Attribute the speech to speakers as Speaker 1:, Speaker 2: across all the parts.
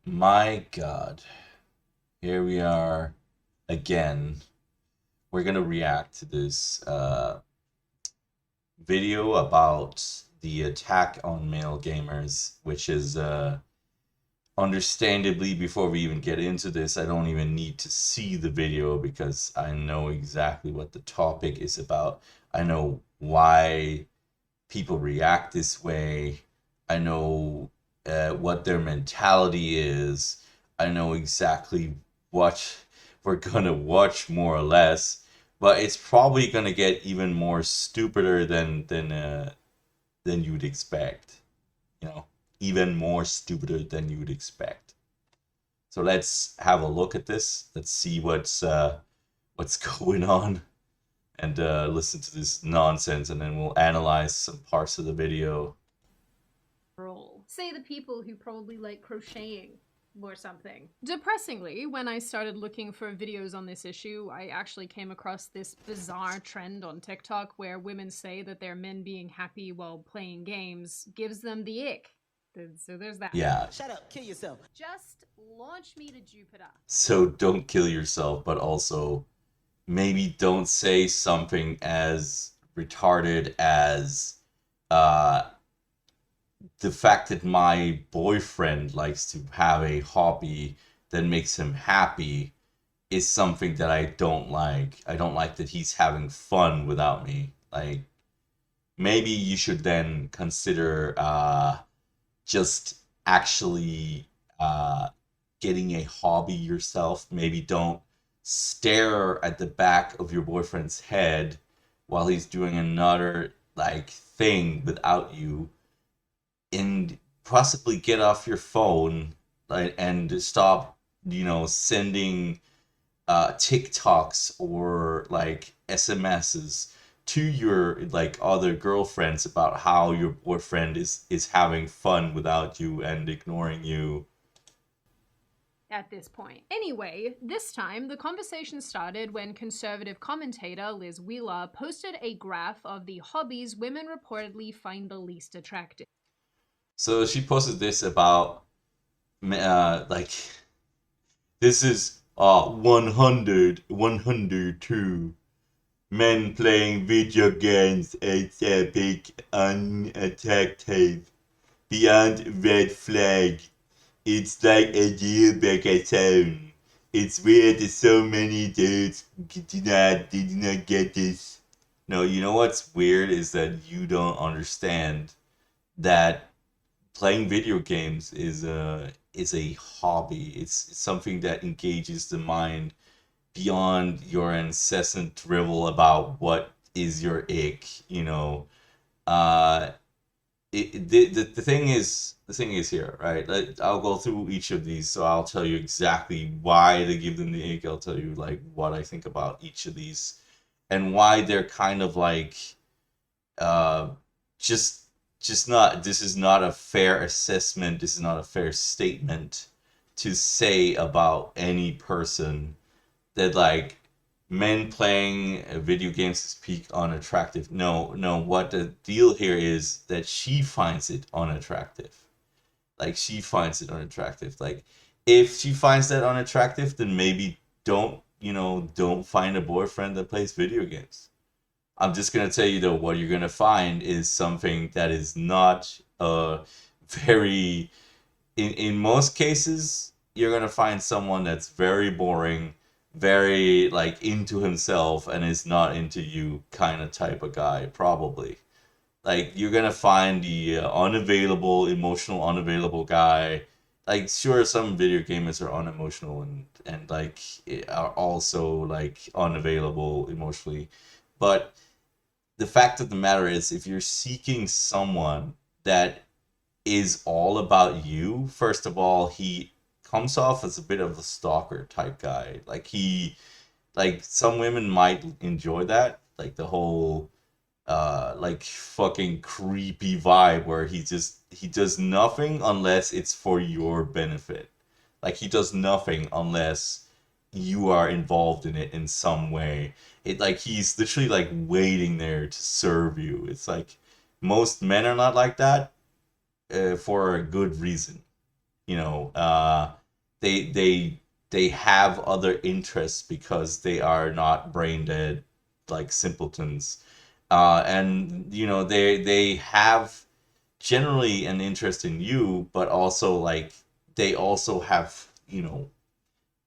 Speaker 1: My God, here we are again. We're gonna react to this video about the attack on male gamers, which is understandably, before we even get into this, I don't even need to see the video because I know exactly what the topic is about. I know why people react this way. I know what their mentality is. I know exactly what we're gonna watch, more or less. But it's probably gonna get even more stupider than you'd expect. You know, even more stupider than you'd expect. So let's have a look at this. Let's see what's going on and listen to this nonsense, and then we'll analyze some parts of the video.
Speaker 2: Say the people who probably like crocheting or something. Depressingly, when I started looking for videos on this issue, I actually came across this bizarre trend on TikTok where women say that their men being happy while playing games gives them the ick. So there's that.
Speaker 1: Yeah.
Speaker 3: Shut up, kill yourself.
Speaker 2: Just launch me to Jupiter.
Speaker 1: So don't kill yourself, but also maybe don't say something as retarded as uh the fact that my boyfriend likes to have a hobby that makes him happy is something that I don't like. I don't like that he's having fun without me. Like, maybe you should then consider just actually getting a hobby yourself. Maybe don't stare at the back of your boyfriend's head while he's doing another like thing without you, and possibly get off your phone, like, and stop, sending TikToks or like SMSs to your like other girlfriends about how your boyfriend is having fun without you and ignoring you.
Speaker 2: At this point. Anyway, this time the conversation started when conservative commentator Liz Wheeler posted a graph of the hobbies women reportedly find the least attractive.
Speaker 1: So she posted this about like this is 102 men playing video games as epic unattractive beyond red flag. It's like a deal breaker zone. It's weird that so many dudes did not get this. No, you know what's weird is that you don't understand that playing video games is a hobby. It's something that engages the mind beyond your incessant drivel about what is your ick. Uh, the thing is here, right? I'll go through each of these, so I'll tell you exactly why they give them the ick. I'll tell you like what I think about each of these and why they're kind of like uh just just not this is not a fair assessment, this is not a fair statement to say about any person that like men playing video games is peak unattractive. No, no, what the deal here is that she finds it unattractive. Like, she finds it unattractive. Like, if she finds that unattractive, then maybe don't find a boyfriend that plays video games. I'm just gonna tell you though, what you're gonna find is something that is not very. In most cases, you're gonna find someone that's very boring, very like into himself, and is not into you kind of type of guy. Probably, like, you're gonna find the emotional, unavailable guy. Like, sure, some video gamers are unemotional and like are also like unavailable emotionally, but the fact of the matter is, if you're seeking someone that is all about you, first of all, he comes off as a bit of a stalker type guy. Like, some women might enjoy that, like the whole like fucking creepy vibe where he does nothing unless it's for your benefit. Like, he does nothing unless you are involved in it in some way. It like he's literally like waiting there to serve you. It's like most men are not like that, for a good reason. You know, they they they have other interests because they are not brain dead like simpletons. And they have generally an interest in you, but also like they also have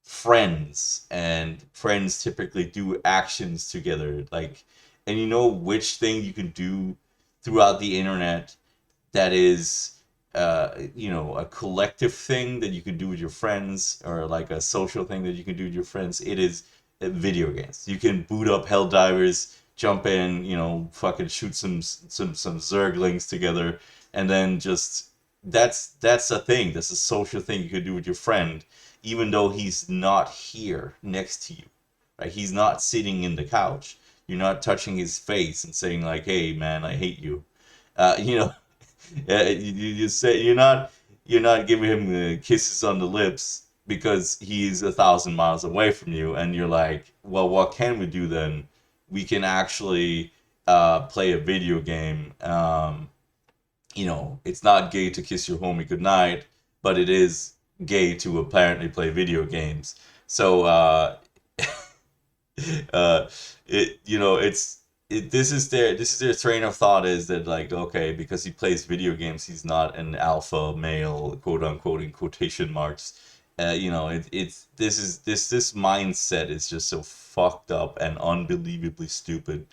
Speaker 1: friends, and friends typically do actions together, like, and you know which thing you can do throughout the internet that is a collective thing that you can do with your friends, or like a social thing that you can do with your friends. It is video games. You can boot up Helldivers, jump in, fucking shoot some zerglings together, and then just that's a thing. That's a social thing you could do with your friend, even though he's not here next to you. Right? He's not sitting in the couch. You're not touching his face and saying like, "Hey, man, I hate you." Uh, you know, you say you're not giving him kisses on the lips because he's 1,000 miles away from you, and you're like, well, what can we do then? We can actually play a video game. It's not gay to kiss your homie goodnight, but it is gay to apparently play video games. So uh this is their train of thought, is that like, okay, because he plays video games, he's not an alpha male, quote unquote, in quotation marks. It's this mindset is just so fucked up and unbelievably stupid.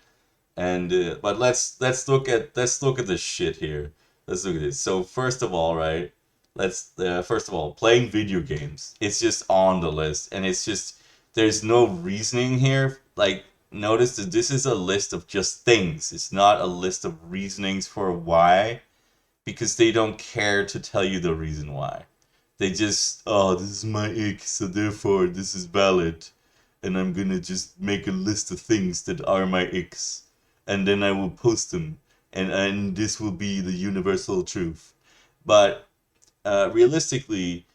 Speaker 1: And but let's look at this shit here. Let's look at this. So first of all, right? Let's first of all, playing video games. It's just on the list, and it's just there's no reasoning here. Like, notice that this is a list of just things. It's not a list of reasonings for why, because they don't care to tell you the reason why. They just, oh, this is my ick, so therefore this is valid, and I'm gonna just make a list of things that are my icks, and then I will post them, and this will be the universal truth. But realistically,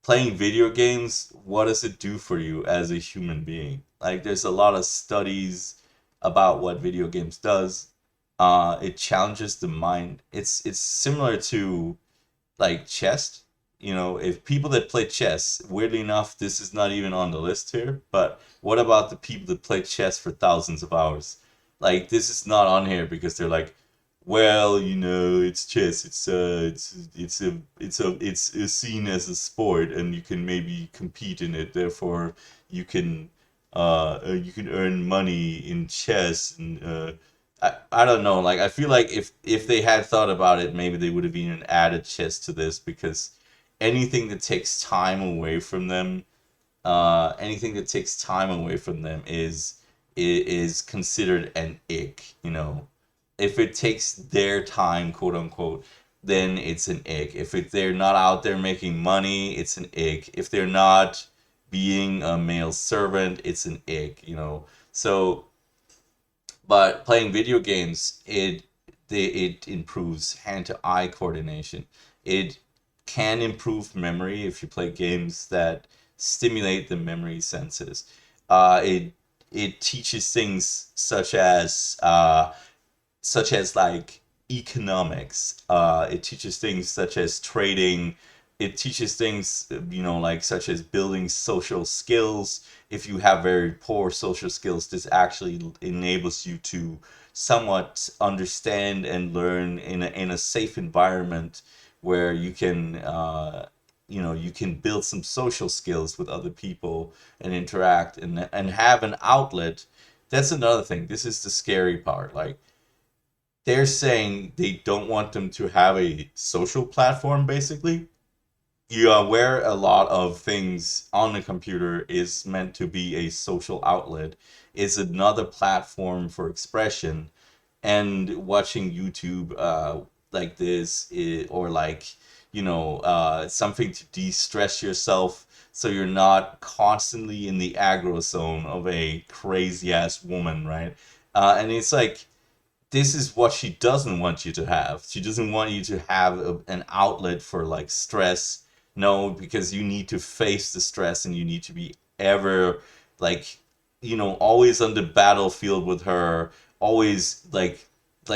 Speaker 1: playing video games, what does it do for you as a human being? Like, there's a lot of studies about what video games does. It challenges the mind. It's similar to like chess. If people that play chess, weirdly enough, this is not even on the list here, but what about the people that play chess for thousands of hours? Like, this is not on here because they're like, well, it's chess. It's seen as a sport, and you can maybe compete in it. Therefore, you can earn money in chess, and I don't know. Like, I feel like if they had thought about it, maybe they would have even added chess to this, because anything that takes time away from them, is considered an ick. If it takes their time, quote unquote, then it's an ick. If they're not out there making money, it's an ick. If they're not being a male servant, it's an ick. So, but playing video games, it improves hand-to-eye coordination. It can improve memory if you play games that stimulate the memory senses. It teaches things such as like economics. It teaches things such as trading. It teaches things, like such as building social skills. If you have very poor social skills, this actually enables you to somewhat understand and learn in a safe environment where you can build some social skills with other people and interact and have an outlet. That's another thing. This is the scary part. Like, they're saying they don't want them to have a social platform, basically. You are aware a lot of things on the computer is meant to be a social outlet, is another platform for expression. And watching YouTube like this, or like, something to de-stress yourself, so you're not constantly in the aggro zone of a crazy ass woman, right? And it's like, this is what she doesn't want you to have. She doesn't want you to have an outlet for like stress. No, because you need to face the stress, and you need to be ever like, always on the battlefield with her, always like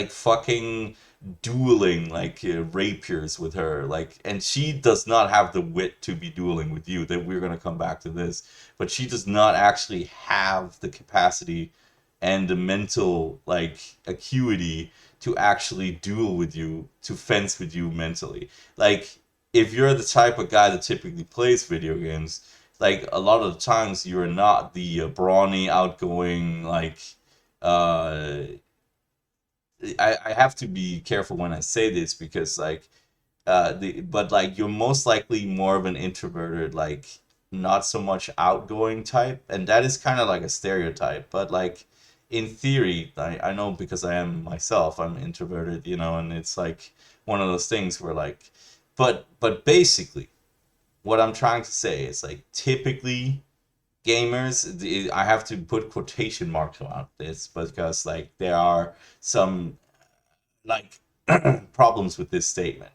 Speaker 1: fucking dueling like rapiers with her, like, and she does not have the wit to be dueling with you. That we're gonna come back to this, but she does not actually have the capacity and the mental like acuity to actually duel with you, to fence with you mentally. Like, if you're the type of guy that typically plays video games, like a lot of the times you're not the brawny, outgoing, like uh I have to be careful when I say this because like but like you're most likely more of an introverted, like not so much outgoing type, and that is kind of like a stereotype. But like in theory, I know because I am myself, I'm introverted, and it's like one of those things where like, but basically, what I'm trying to say is like typically gamers, I have to put quotation marks around this because like there are some like problems with this statement.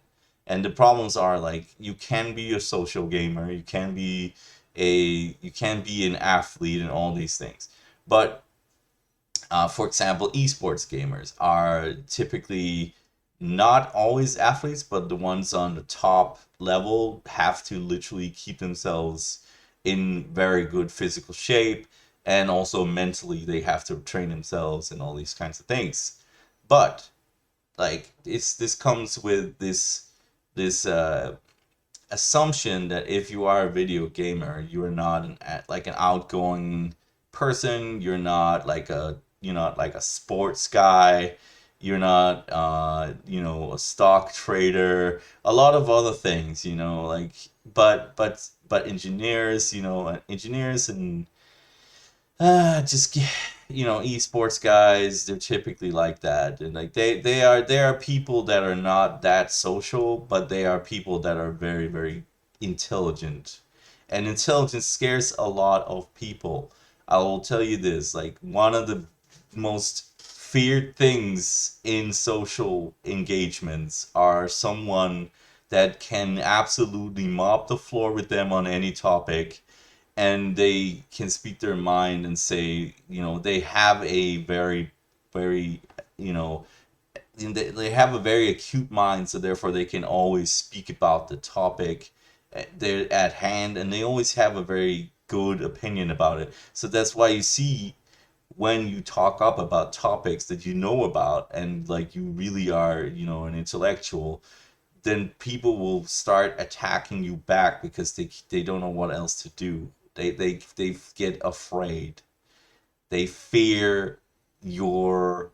Speaker 1: And the problems are like you can be a social gamer, you can be an athlete and all these things. But for example, esports gamers are typically not always athletes, but the ones on the top level have to literally keep themselves in very good physical shape, and also mentally they have to train themselves and all these kinds of things. But like this comes with this assumption that if you are a video gamer, you are not like an outgoing person. You're not like a sports guy. You're not a stock trader. A lot of other things, like but engineers, engineers and just esports guys, they're typically like that, and like they are people that are not that social, but they are people that are very very intelligent, and intelligence scares a lot of people. I will tell you this, like one of the most feared things in social engagements are someone that can absolutely mop the floor with them on any topic, and they can speak their mind and say, they have a very, very, you know, they have a very acute mind, so therefore they can always speak about the topic they're at hand, and they always have a very good opinion about it. So that's why you see when you talk up about topics that you know about and like you really are, an intellectual, then people will start attacking you back because they don't know what else to do. They get afraid. They fear your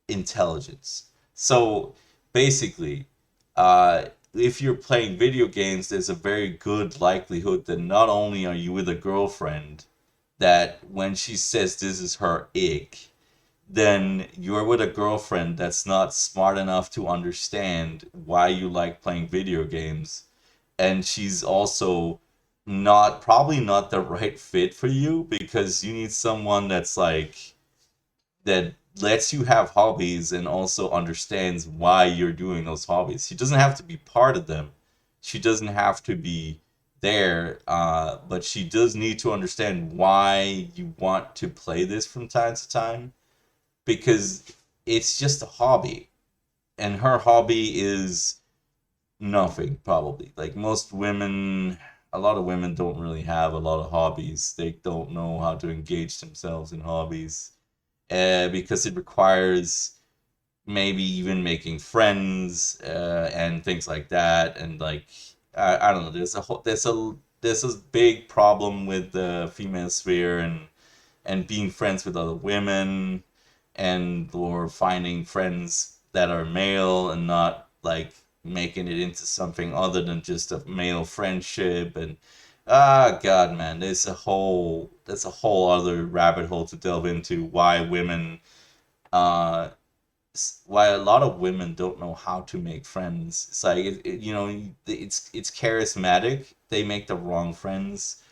Speaker 1: intelligence. So basically, if you're playing video games, there's a very good likelihood that not only are you with a girlfriend, that when she says this is her ick, then you're with a girlfriend that's not smart enough to understand why you like playing video games, and she's also probably not the right fit for you, because you need someone that's like that lets you have hobbies and also understands why you're doing those hobbies. She doesn't have to be part of them. She doesn't have to be there, but she does need to understand why you want to play this from time to time, because it's just a hobby, and her hobby is nothing probably. Like most women, a lot of women don't really have a lot of hobbies. They don't know how to engage themselves in hobbies, because it requires maybe even making friends, and things like that. And like I don't know, there's a big problem with the female sphere, and being friends with other women, and or finding friends that are male and not like making it into something other than just a male friendship. And god, man, there's a whole other rabbit hole to delve into, uh why a lot of women don't know how to make friends. It's like it's charismatic, they make the wrong friends.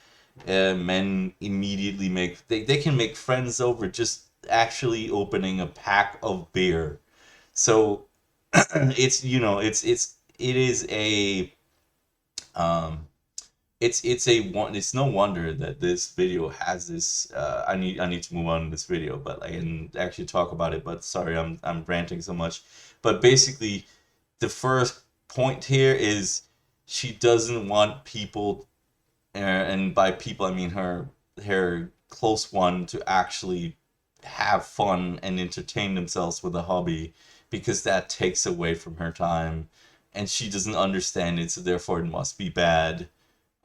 Speaker 1: Men immediately they can make friends over just actually opening a pack of beer. So it is a um it's no wonder that this video has this. I need to move on to this video, but I can actually talk about it. But sorry, I'm ranting so much. But basically, the first point here is she doesn't want people, and by people I mean her close one, to actually have fun and entertain themselves with a hobby, because that takes away from her time, and she doesn't understand it, so therefore it must be bad.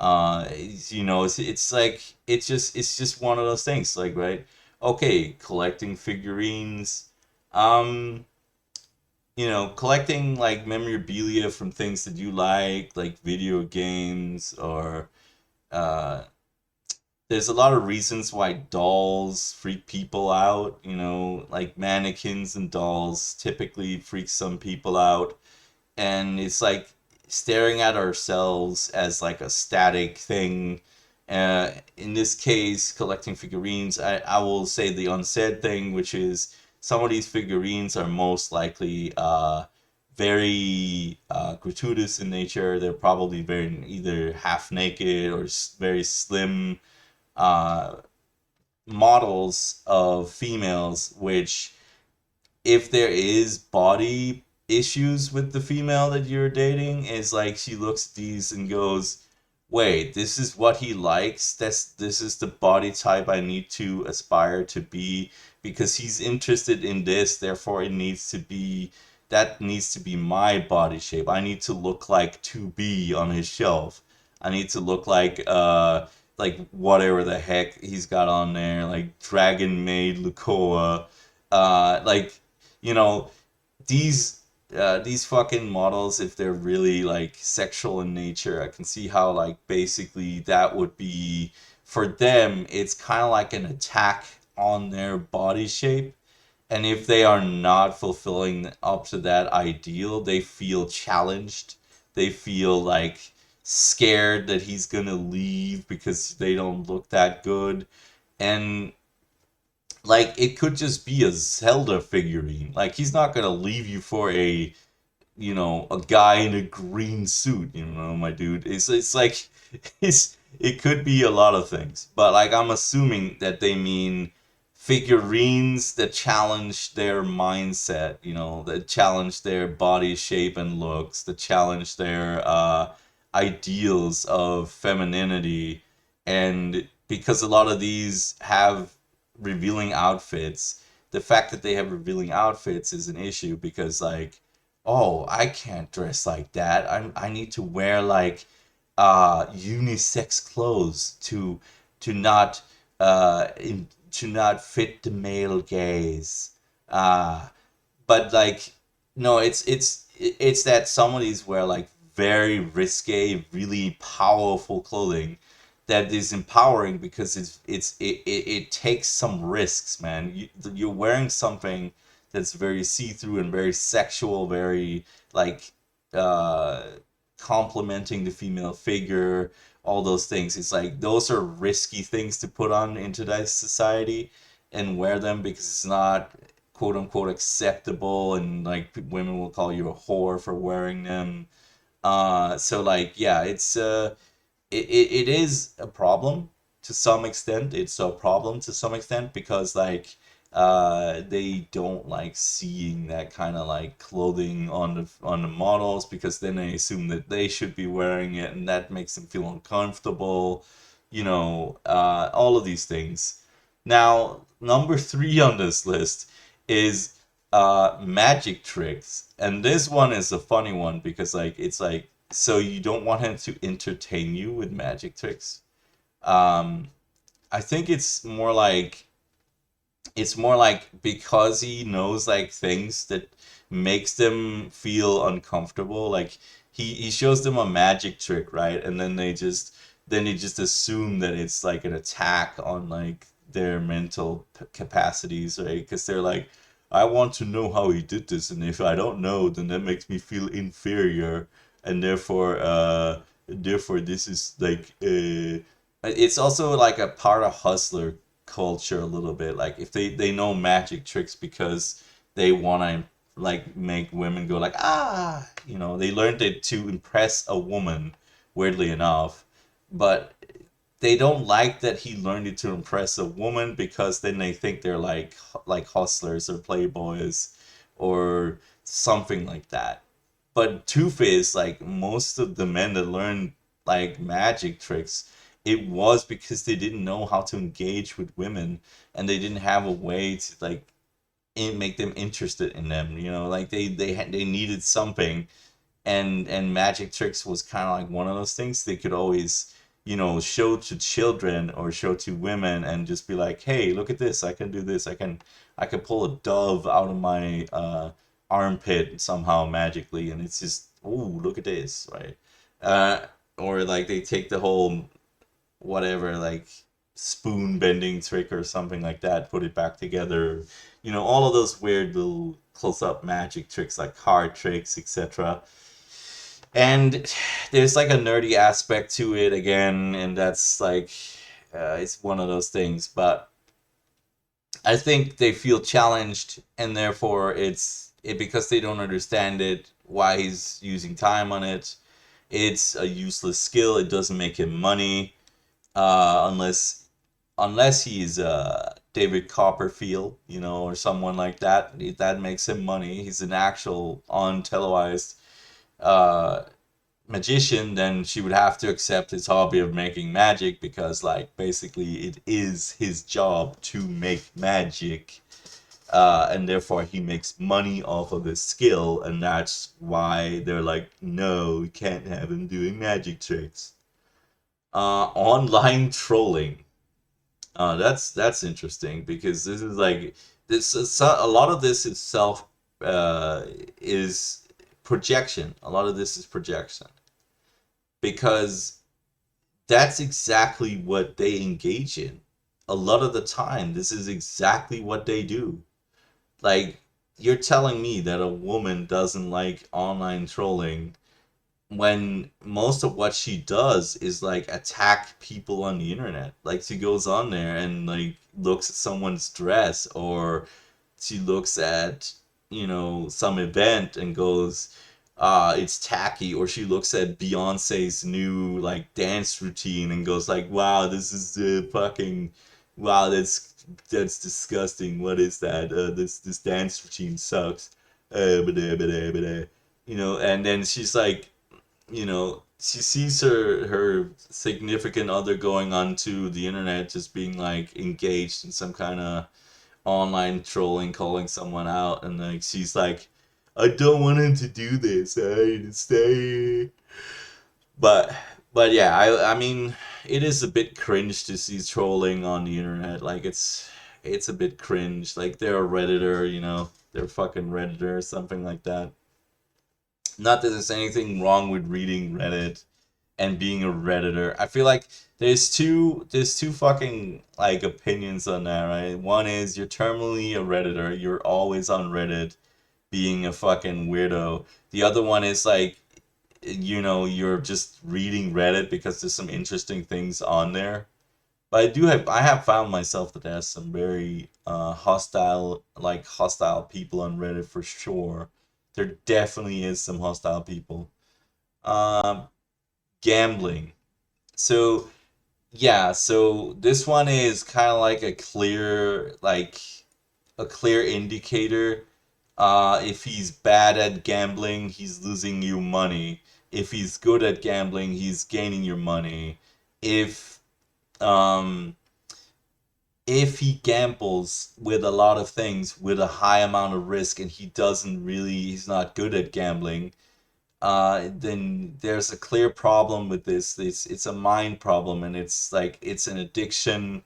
Speaker 1: It's like it's just one of those things, like, right? Okay, collecting figurines, um collecting like memorabilia from things that you like video games, or uh there's a lot of reasons why dolls freak people out. Like mannequins and dolls typically freak some people out, and it's like staring at ourselves as like a static thing. In this case, collecting figurines, I will say the unsaid thing, which is some of these figurines are most likely very gratuitous in nature. They're probably very either half naked or very slim uh, models of females, which, if there is body issues with the female that you're dating, is like she looks at these and goes, wait, this is what he likes, this is the body type I need to aspire to be, because he's interested in this, therefore that needs to be my body shape. I need to look like 2B on his shelf. I need to look like whatever the heck he's got on there, like dragon maid Lukoa, like, you know, these fucking models, if they're really like sexual in nature, I can see how, like, basically that would be, for them it's kind of like an attack on their body shape. And if they are not fulfilling up to that ideal, they feel challenged. They feel like scared that he's gonna leave because they don't look that good. And like, it could just be a Zelda figurine. Like, he's not gonna leave you for a guy in a green suit, my dude. It's like it could be a lot of things. But like, I'm assuming that they mean figurines that challenge their mindset, that challenge their body shape and looks, that challenge their ideals of femininity. And because a lot of these have revealing outfits, the fact that they have revealing outfits is an issue, because, like, oh, I can't dress like that. I need to wear like unisex clothes to not to not fit the male gaze. But like, no, it's that some of these wear like very risque, really powerful clothing that is empowering, because it takes some risks, man. You're wearing something that's very see-through and very sexual, very like uh complimenting the female figure, all those things. It's like those are risky things to put on into today's society and wear them, because it's not quote unquote acceptable, and like women will call you a whore for wearing them. So like, yeah, it is a problem to some extent. It's a problem to some extent, because like, they don't like seeing that kind of like clothing on the models, because then they assume that they should be wearing it, and that makes them feel uncomfortable. All of these things. Now, number three on this list is magic tricks, and this one is a funny one, because like, it's like, so you don't want him to entertain you with magic tricks. um I think it's more like because he knows like things that makes them feel uncomfortable. Like, he shows them a magic trick, right? And then they just assume that it's like an attack on like their mental capacities, right? Because they're like, I want to know how he did this, and if I don't know, then that makes me feel inferior, and therefore this is like, it's also like a part of hustler culture a little bit. Like, if they know magic tricks because they want to like make women go like, ah, they learned it to impress a woman, weirdly enough. but they don't like that he learned it to impress a woman, because then they think they're like hustlers or playboys or something like that. But truth is, like, most of the men that learned like magic tricks, it was because they didn't know how to engage with women, and they didn't have a way to like make them interested in them. You know, like they needed something, and magic tricks was kind of like one of those things they could always, you know, show to children or show to women, and just be like, hey, look at this, I can do this, I can pull a dove out of my armpit somehow magically, and it's just, oh, look at this, right? uh or like they take the whole whatever, like spoon bending trick or something like that, put it back together, you know, all of those weird little close up magic tricks like card tricks, etc. And there's like a nerdy aspect to it again, and that's like, it's one of those things. But I think they feel challenged, and therefore because they don't understand it, why he's using time on it. It's a useless skill. It doesn't make him money, unless he's David Copperfield, you know, or someone like that. That makes him money. He's an actual on televised uh, magician. Then she would have to accept his hobby of making magic, because like basically it is his job to make magic, and therefore he makes money off of his skill, and that's why they're like, no, we can't have him doing magic tricks. Online trolling. That's interesting, because this is like, this is a lot of this itself is projection. A lot of this is projection, because that's exactly what they engage in. A lot of the time, this is exactly what they do. Like, you're telling me that a woman doesn't like online trolling, when most of what she does is like attack people on the internet. Like, she goes on there and like looks at someone's dress, or she looks at, you know, some event and goes, it's tacky, or she looks at Beyonce's new like dance routine and goes like, wow, this is fucking, wow, that's disgusting. What is that? This dance routine sucks. Blah, blah, blah. You know, and then she's like, you know, she sees her significant other going onto the internet, just being like engaged in some kind of online trolling, calling someone out, and like she's like, I don't want him to do this, I need to stay. But but yeah, I mean, it is a bit cringe to see trolling on the internet. Like, it's a bit cringe. Like, they're a redditor, you know, they're fucking redditor or something like that. Not that there's anything wrong with reading Reddit and being a redditor. I feel like there's two fucking like opinions on that, right? One is you're terminally a redditor, you're always on Reddit being a fucking weirdo. The other one is like, you know, you're just reading Reddit because there's some interesting things on there. But I have found myself that there's some very hostile people on Reddit for sure. There definitely is some hostile people. Um, Gambling. So yeah, so this one is kind of like a clear indicator. If he's bad at gambling, he's losing you money. If he's good at gambling, he's gaining your money. If um if he gambles with a lot of things with a high amount of risk, and he's not good at gambling, then there's a clear problem with this. It's a mind problem, and it's like it's an addiction,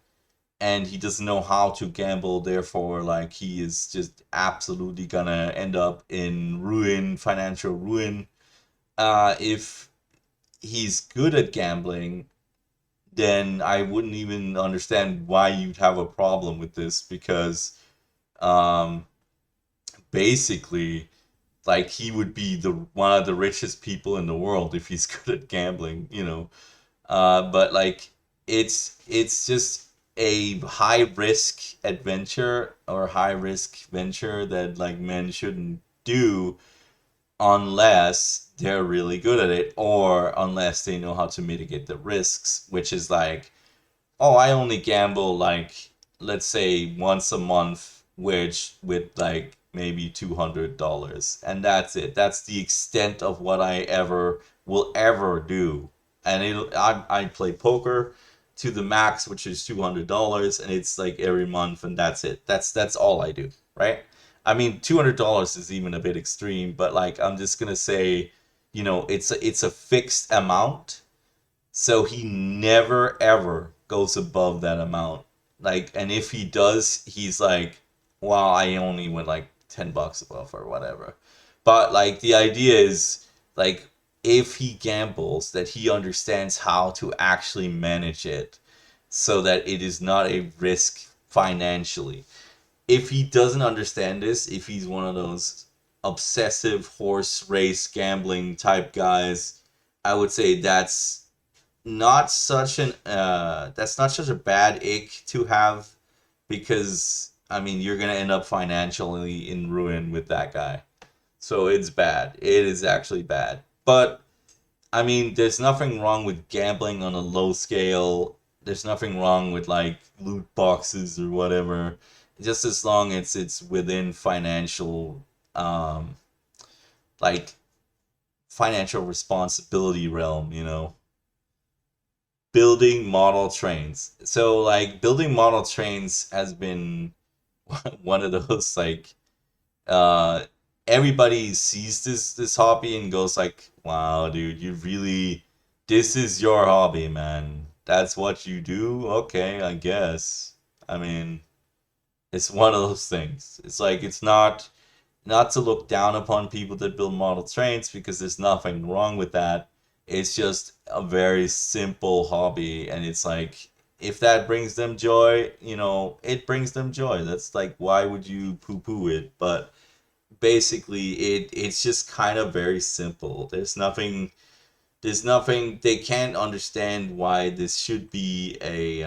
Speaker 1: and he doesn't know how to gamble. Therefore, like, he is just absolutely gonna end up in ruin, financial ruin. If he's good at gambling, then I wouldn't even understand why you'd have a problem with this, because um, basically, like, he would be the one of the richest people in the world if he's good at gambling, you know. But like, it's just a high risk adventure, or high risk venture, that like men shouldn't do unless they're really good at it, or unless they know how to mitigate the risks, which is like, oh, I only gamble like, let's say once a month, which with like maybe $200, and that's it. That's the extent of what I ever will ever do. And I play poker to the max, which is $200, and it's like every month, and that's it. That's all I do, right? I mean, $200 is even a bit extreme, but like I'm just gonna say, it's a fixed amount, so he never ever goes above that amount. Like, and if he does, he's like, well, I only went like $10 above or whatever. But like the idea is like if he gambles, that he understands how to actually manage it so that it is not a risk financially. If he doesn't understand this, if he's one of those obsessive horse race gambling type guys, I would say that's not such a bad ick to have, because I mean you're gonna end up financially in ruin with that guy. So it's bad. It is actually bad. But I mean, there's nothing wrong with gambling on a low scale. There's nothing wrong with like loot boxes or whatever. Just as long as it's within um like financial responsibility realm. Building model trains. So like building model trains has been one of those like uh everybody sees this hobby and goes like, wow, dude, you really, this is your hobby, man. That's what you do? Okay, I guess. I mean, it's one of those things. It's like it's not to look down upon people that build model trains, because there's nothing wrong with that. It's just a very simple hobby, and it's like if that brings them joy, it brings them joy. That's like, why would you poo-poo it? But basically, it's just kind of very simple. There's nothing they can't understand why this should be a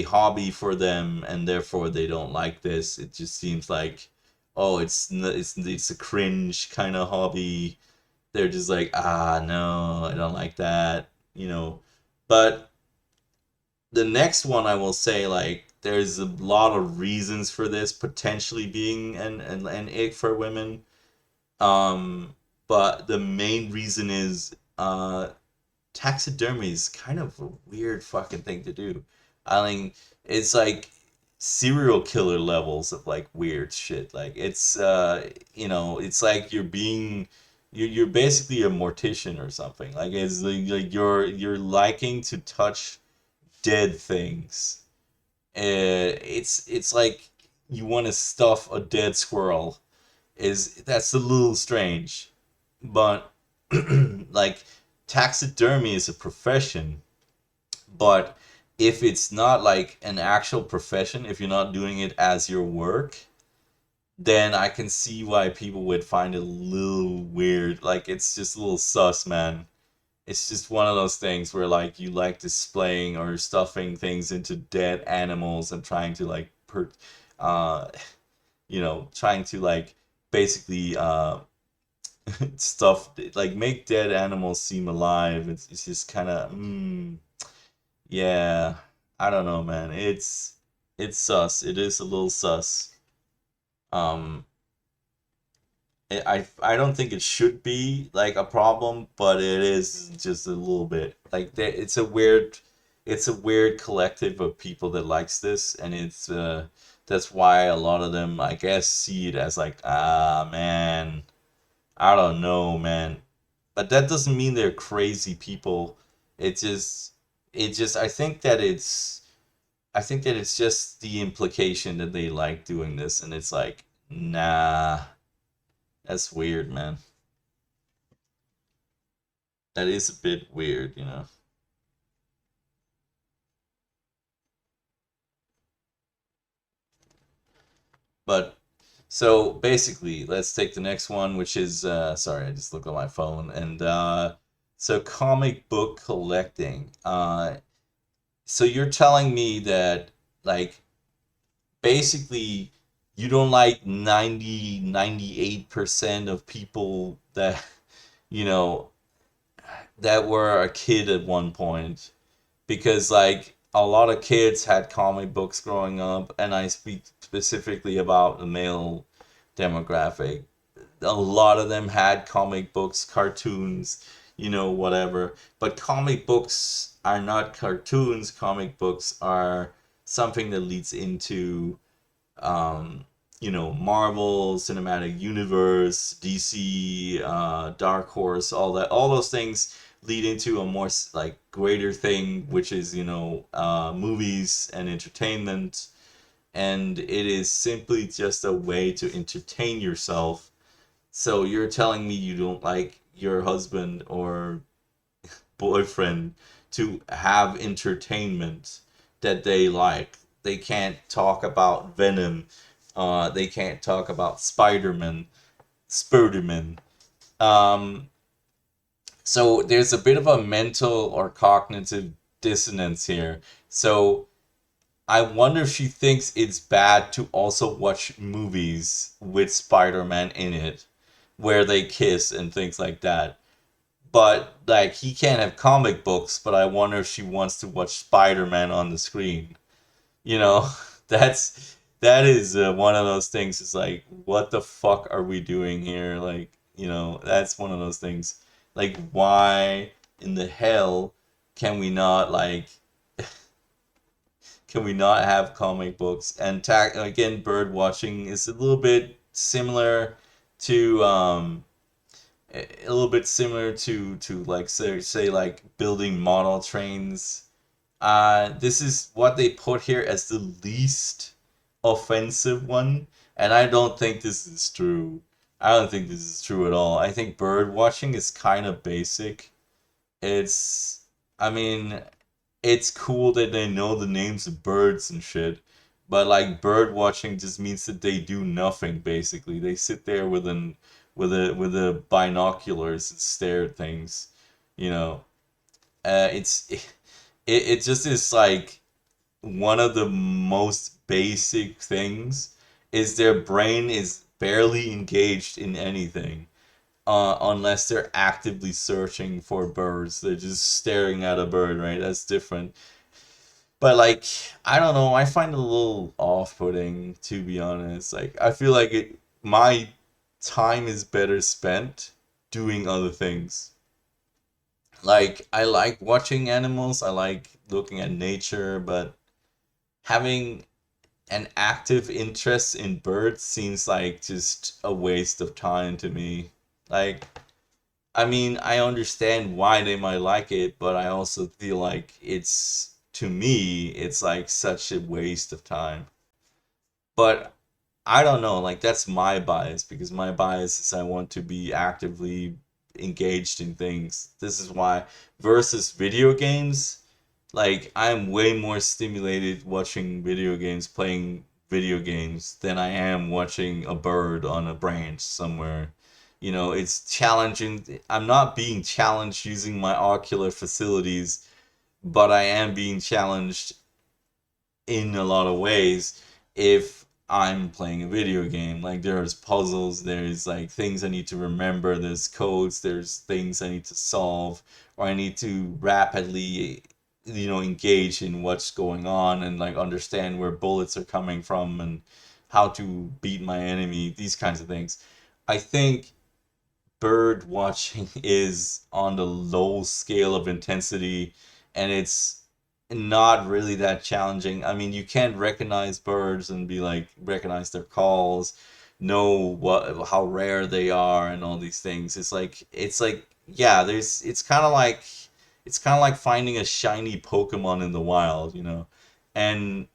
Speaker 1: hobby for them, and therefore they don't like this. It just seems like, oh, it's a cringe kind of hobby. They're just like, ah, no, I don't like that. But the next one, I will say, like, there's a lot of reasons for this potentially being an ick for women. Um, but the main reason is taxidermy is kind of a weird fucking thing to do. I mean, it's like serial killer levels of like weird shit. Like it's like you're basically a mortician or something. Like it's like you're liking to touch dead things. It's like you want to stuff a dead squirrel. That's a little strange, but like taxidermy is a profession, but if it's not like an actual profession, if you're not doing it as your work, then I can see why people would find it a little weird. Like it's just a little sus, man. It's just one of those things where like you like displaying or stuffing things into dead animals and trying to like uh trying to like basically stuff, like make dead animals seem alive. It's just kind of yeah, I don't know, man. It's sus. It is a little sus. Um, I don't think it should be like a problem, but it is just a little bit. Like it's a weird collective of people that likes this, and that's why a lot of them, I guess, see it as like, ah, man, I don't know, man. But that doesn't mean they're crazy people. It just it just I think that it's just the implication that they like doing this, and it's like, nah, that's weird, man. That is a bit weird. But so basically, let's take the next one, which is sorry, I just looked at my phone, and so comic book collecting. So you're telling me that like basically you don't like 98% of people that you know, that were a kid at one point, because like a lot of kids had comic books growing up, and I speak specifically about the male demographic. A lot of them had comic books, cartoons, whatever. But comic books are not cartoons. Comic books are something that leads into um, Marvel Cinematic Universe, DC, Dark Horse, all those things lead into a more like greater thing, which is movies and entertainment, and it is simply just a way to entertain yourself. So you're telling me you don't like your husband or boyfriend to have entertainment that they like. They can't talk about Venom. They can't talk about Spider-Man, Spider-Man. Um, so there's a bit of a mental or cognitive dissonance here. So I wonder if she thinks it's bad to also watch movies with Spider-Man in it, where they kiss and things like that. But like he can't have comic books, but I wonder if she wants to watch Spider-Man on the screen. You know, that is one of those things. It's like, what the fuck are we doing here? Like, that's one of those things. Like, why in the hell can we not like can we not have comic books? And again, bird watching is a little bit similar to a little bit similar to like say like building model trains. This is what they put here as the least offensive one, and I don't think this is true. I don't think this is true at all. I think bird watching is kind of basic. It's, I mean, it's cool that they know the names of birds and shit, but like bird watching just means that they do nothing basically. They sit there with a binoculars and stare at things, you know. It just is like one of the most basic things is their brain is barely engaged in anything unless they're actively searching for birds. They're just staring at a bird, right? That's different. But like, I don't know. I find it a little off-putting, to be honest. Like, I feel like my time is better spent doing other things. Like, I like watching animals. I like looking at nature, but having an active interest in birds seems like just a waste of time to me. Like, I mean, I understand why they might like it, but I also feel like to me, it's like such a waste of time. But I don't know, like that's my bias because my bias is I want to be actively engaged in things. This is why versus video games, like I'm way more stimulated watching video games, playing video games than I am watching a bird on a branch somewhere. It's challenging. I'm not being challenged using my ocular facilities, but I am being challenged in a lot of ways if I'm playing a video game. Like there's puzzles, there's like things I need to remember, there's codes, there's things I need to solve, or I need to rapidly, engage in what's going on and like understand where bullets are coming from and how to beat my enemy, these kinds of things. I think bird watching is on the low scale of intensity, and it's not really that challenging. I mean, you can't recognize birds and be like recognize their calls, know how rare they are and all these things. It's like yeah, it's kind of like finding a shiny Pokemon in the wild, and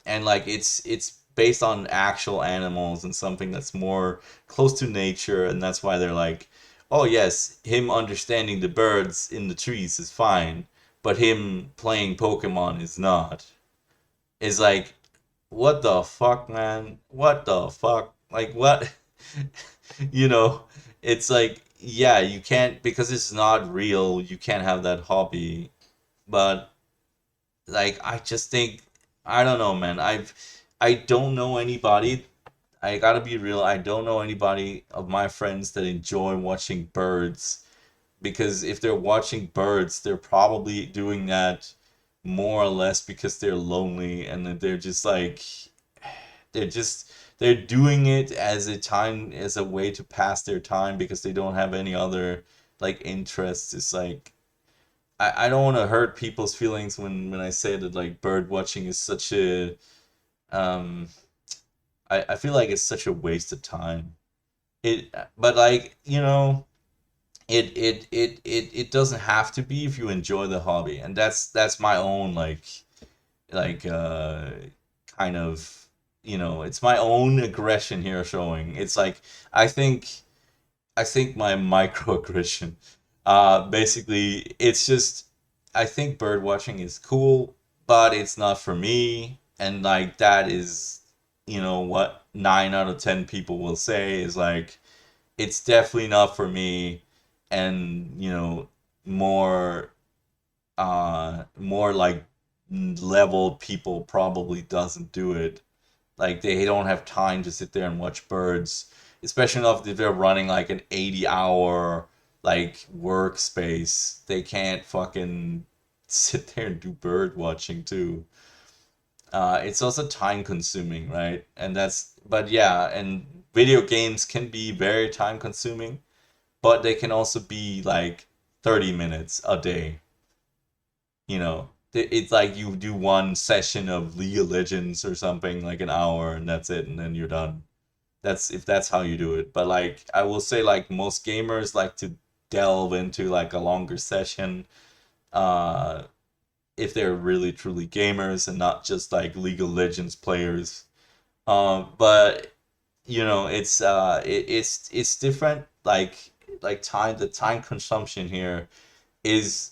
Speaker 1: like it's based on actual animals and something that's more close to nature, and that's why they're like, oh yes, him understanding the birds in the trees is fine, but him playing Pokemon is not. It's like, what the fuck, man? What the fuck? Like what? you know it's like, yeah, you can't, because it's not real, you can't have that hobby. But like I just think, I don't know, man. I don't know anybody. I gotta be real. I don't know anybody of my friends that enjoy watching birds because if they're watching birds, they're probably doing that more or less because they're lonely, and that they're just like they're just they're doing it as a time, as a way to pass their time, because they don't have any other like interests. It's like I don't want to hurt people's feelings when I say that like bird watching is such a um I feel like it's such a waste of time. It but like, it doesn't have to be if you enjoy the hobby. And that's my own like kind of, it's my own aggression here showing. It's like I think I think my microaggression. Basically, it's just I think bird watching is cool, but it's not for me. And like that is, what 9 out of 10 people will say is like it's definitely not for me. And more more like leveled people probably doesn't do it. Like they don't have time to sit there and watch birds, especially not if they're running like an 80-hour like workspace. They can't fucking sit there and do bird watching too. It's also time consuming, right? And but yeah, and video games can be very time consuming, but they can also be like 30 minutes a day. It's like you do one session of League of Legends or something, like an hour, and that's it, and then you're done. That's if that's how you do it. But like I will say, like most gamers like to delve into like a longer session, uh if they're really truly gamers and not just like League of Legends players. But it's different. Like the time consumption here is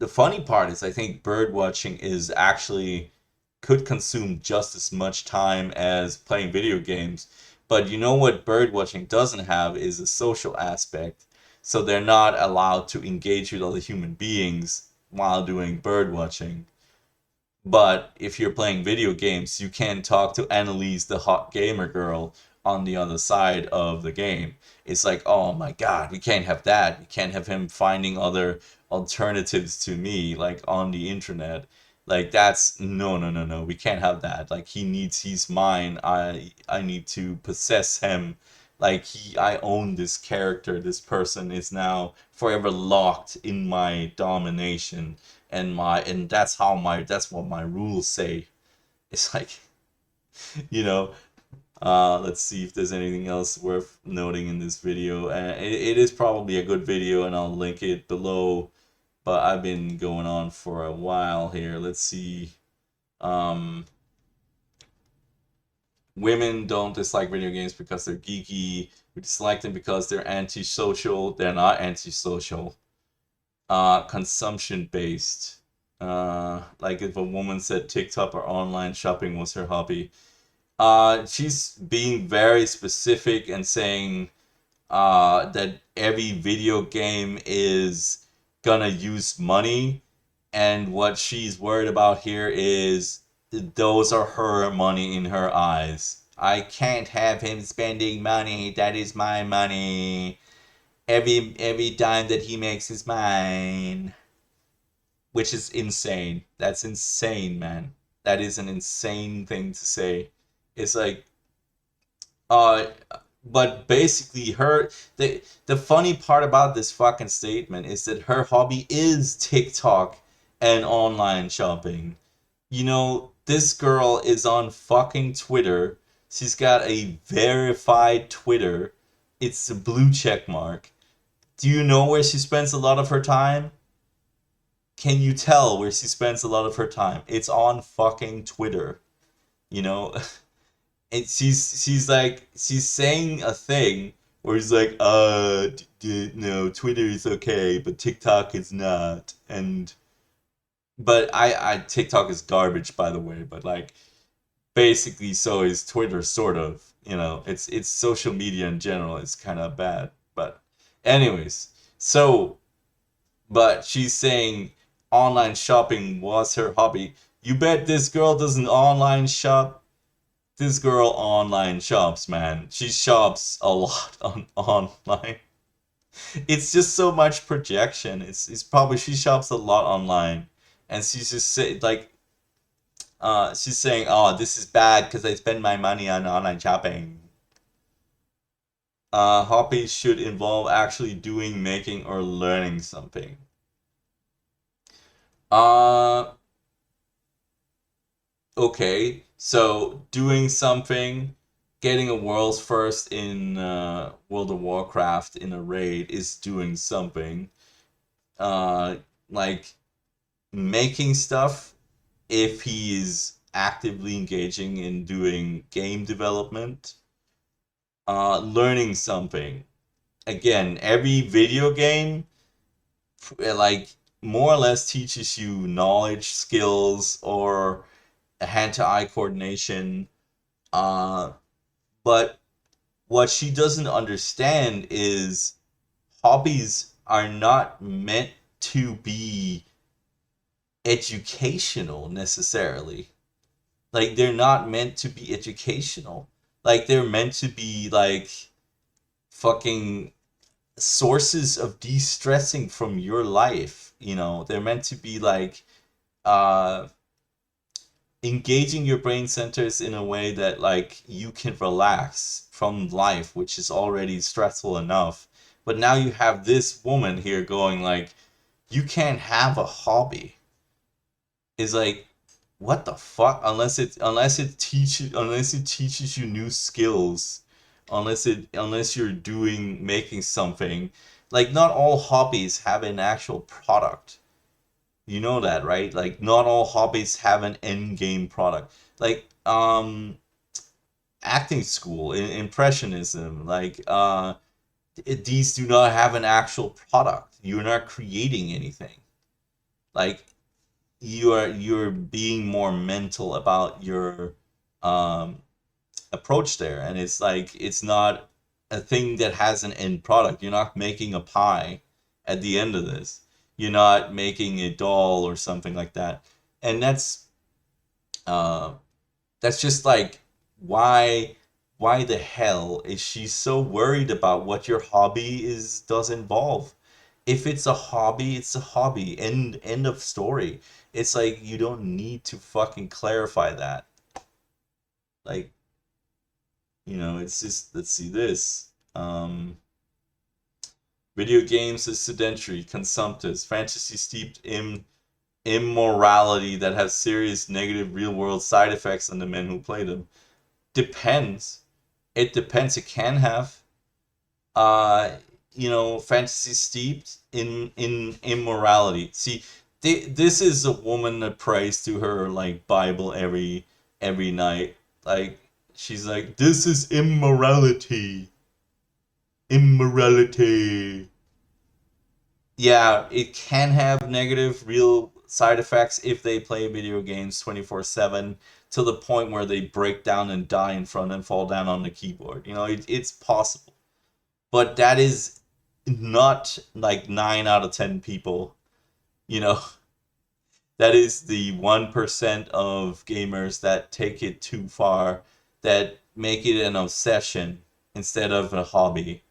Speaker 1: the funny part is I think bird watching is actually could consume just as much time as playing video games. But you know what bird watching doesn't have is a social aspect. So they're not allowed to engage with other human beings while doing bird watching. But if you're playing video games, you can talk to Annalise, the hot gamer girl, on the other side of the game. It's like, oh my god, we can't have that. We can't have him finding other alternatives to me, like on the internet. Like that's no, no, no, no. We can't have that. Like he's mine. I need to possess him. Like I own this character. This person is now forever locked in my domination, and that's what my rules say. It's like, you know let's see if there's anything else worth noting in this video. It is probably a good video, and I'll link it below, but I've been going on for a while here. Let's see. um Women don't dislike video games because they're geeky. We dislike them because they're antisocial. They're not antisocial. Consumption based. Like if a woman said TikTok or online shopping was her hobby. She's being very specific and saying that every video game is gonna use money, and what she's worried about here is those are her money in her eyes. I can't have him spending money. That is my money. Every dime that he makes is mine, which is insane. That's insane, man. That is an insane thing to say. It's like, uh, but basically, the funny part about this fucking statement is that her hobby is TikTok and online shopping. This girl is on fucking Twitter. She's got a verified Twitter. It's a blue check mark. Do you know where she spends a lot of her time? Can you tell where she spends a lot of her time? It's on fucking Twitter. You know, and she's like she's saying a thing where he's like, no, Twitter is okay, but TikTok is not. And but I TikTok is garbage, by the way. But like basically, so is Twitter, sort of. It's social media in general. It's kind of bad. But anyways, so but she's saying online shopping was her hobby. You bet this girl doesn't online shop. This girl online shops, man. She shops a lot on online. It's just so much projection. It's probably she shops a lot online, and she's just like she's saying, "Oh, this is bad because I spend my money on online shopping." Hobbies should involve actually doing, making, or learning something. Uh, okay. So doing something, getting a world's first in World of Warcraft in a raid is doing something. Uh, like making stuff, if he is actively engaging in doing game development, learning something. Again, every video game like more or less teaches you knowledge, skills, or hand-to-eye coordination. Uh, but what she doesn't understand is hobbies are not meant to be educational necessarily. Like they're not meant to be educational. Like they're meant to be like fucking sources of de-stressing from your life. They're meant to be like uh engaging your brain centers in a way that like you can relax from life, which is already stressful enough. But now you have this woman here going like, you can't have a hobby. Is like, what the fuck? Unless it teaches you new skills, unless you're making something. Like not all hobbies have an actual product. You know that, right? Like not all hobbies have an end game product. Like acting school, impressionism, like these do not have an actual product. You're not creating anything. Like you're being more mental about your um approach there, and it's like it's not a thing that has an end product. You're not making a pie at the end of this. You're not making a doll or something like that. And uh that's just like, why why the hell is she so worried about what your hobby is does involve? If it's a hobby, it's a hobby. End of story. It's like you don't need to fucking clarify that. Like, it's just, let's see this. Video games is sedentary, consumptive, fantasy steeped in immorality that have serious negative real world side effects on the men who play them. Depends. It depends. It can have. uh Fantasy steeped in immorality. See, this is a woman that prays to her like Bible every night. Like she's like, this is immorality. Immorality. Yeah, it can have negative real side effects if they play video games 24/7 to the point where they break down and die in front and fall down on the keyboard. It's possible. But that is not like 9 out of 10 people. You know, that is the 1% of gamers that take it too far, that make it an obsession instead of a hobby.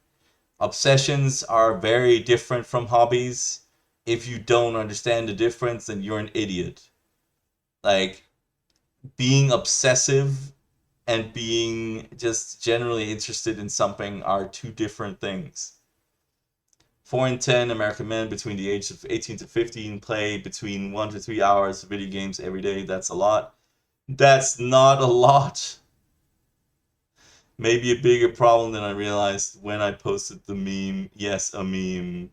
Speaker 1: Obsessions are very different from hobbies. If you don't understand the difference, then you're an idiot. Like, being obsessive and being just generally interested in something are two different things. 4 in 10 American men between the age of 18 to 15 play between 1 to 3 hours of video games every day. That's a lot. That's not a lot. Maybe a bigger problem than I realized when I posted the meme. Yes, a meme.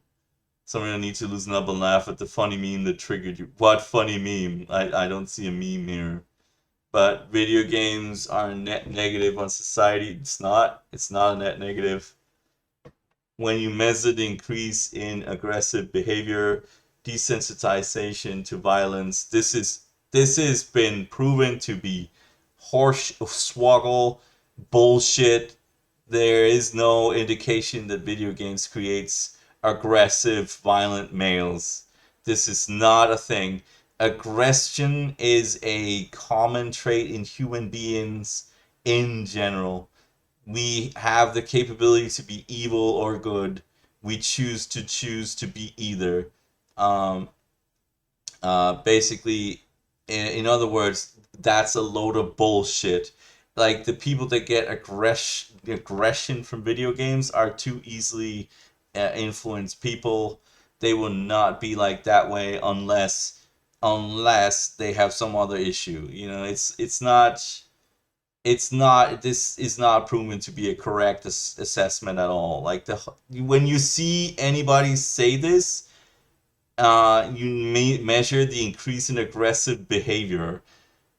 Speaker 1: Someone I need to loosen up and laugh at the funny meme that triggered you. What funny meme? I don't see a meme here. But video games are net negative on society. It's not. It's not a net negative. When you measure the increase in aggressive behavior, desensitization to violence, this has been proven to be horse swoggle bullshit. There is no indication that video games creates aggressive, violent males. This is not a thing. Aggression is a common trait in human beings in general. We have the capability to be evil or good. We choose to be either. Um, Basically, in other words, that's a load of bullshit. Like the people that get aggression from video games are too easily influenced people. They will not be like that way unless they have some other issue. You know, it's not this is not proven to be a correct assessment at all. Like the when you see anybody say this, you may measure the increase in aggressive behavior,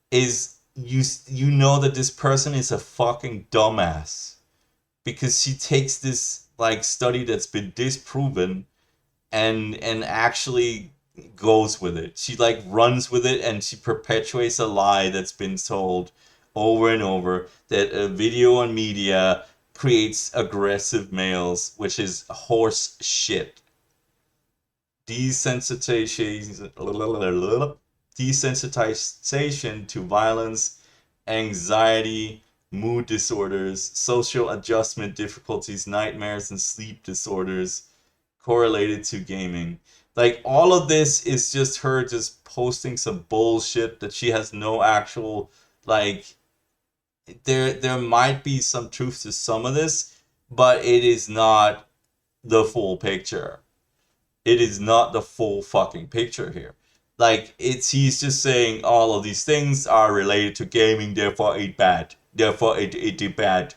Speaker 1: is you know that this person is a fucking dumbass because she takes this like study that's been disproven and actually goes with it. She like runs with it and she perpetuates a lie that's been told over and over that a video and media creates aggressive males, which is horse shit. Desensitization desensitization to violence, anxiety, mood disorders, social adjustment difficulties, nightmares, and sleep disorders correlated to gaming. Like all of this is just her just posting some bullshit that she has no actual like there might be some truth to some of this, but it is not the full picture. It is not the full fucking picture here. Like it's he's just saying all of these things are related to gaming, therefore it bad. Therefore it bad.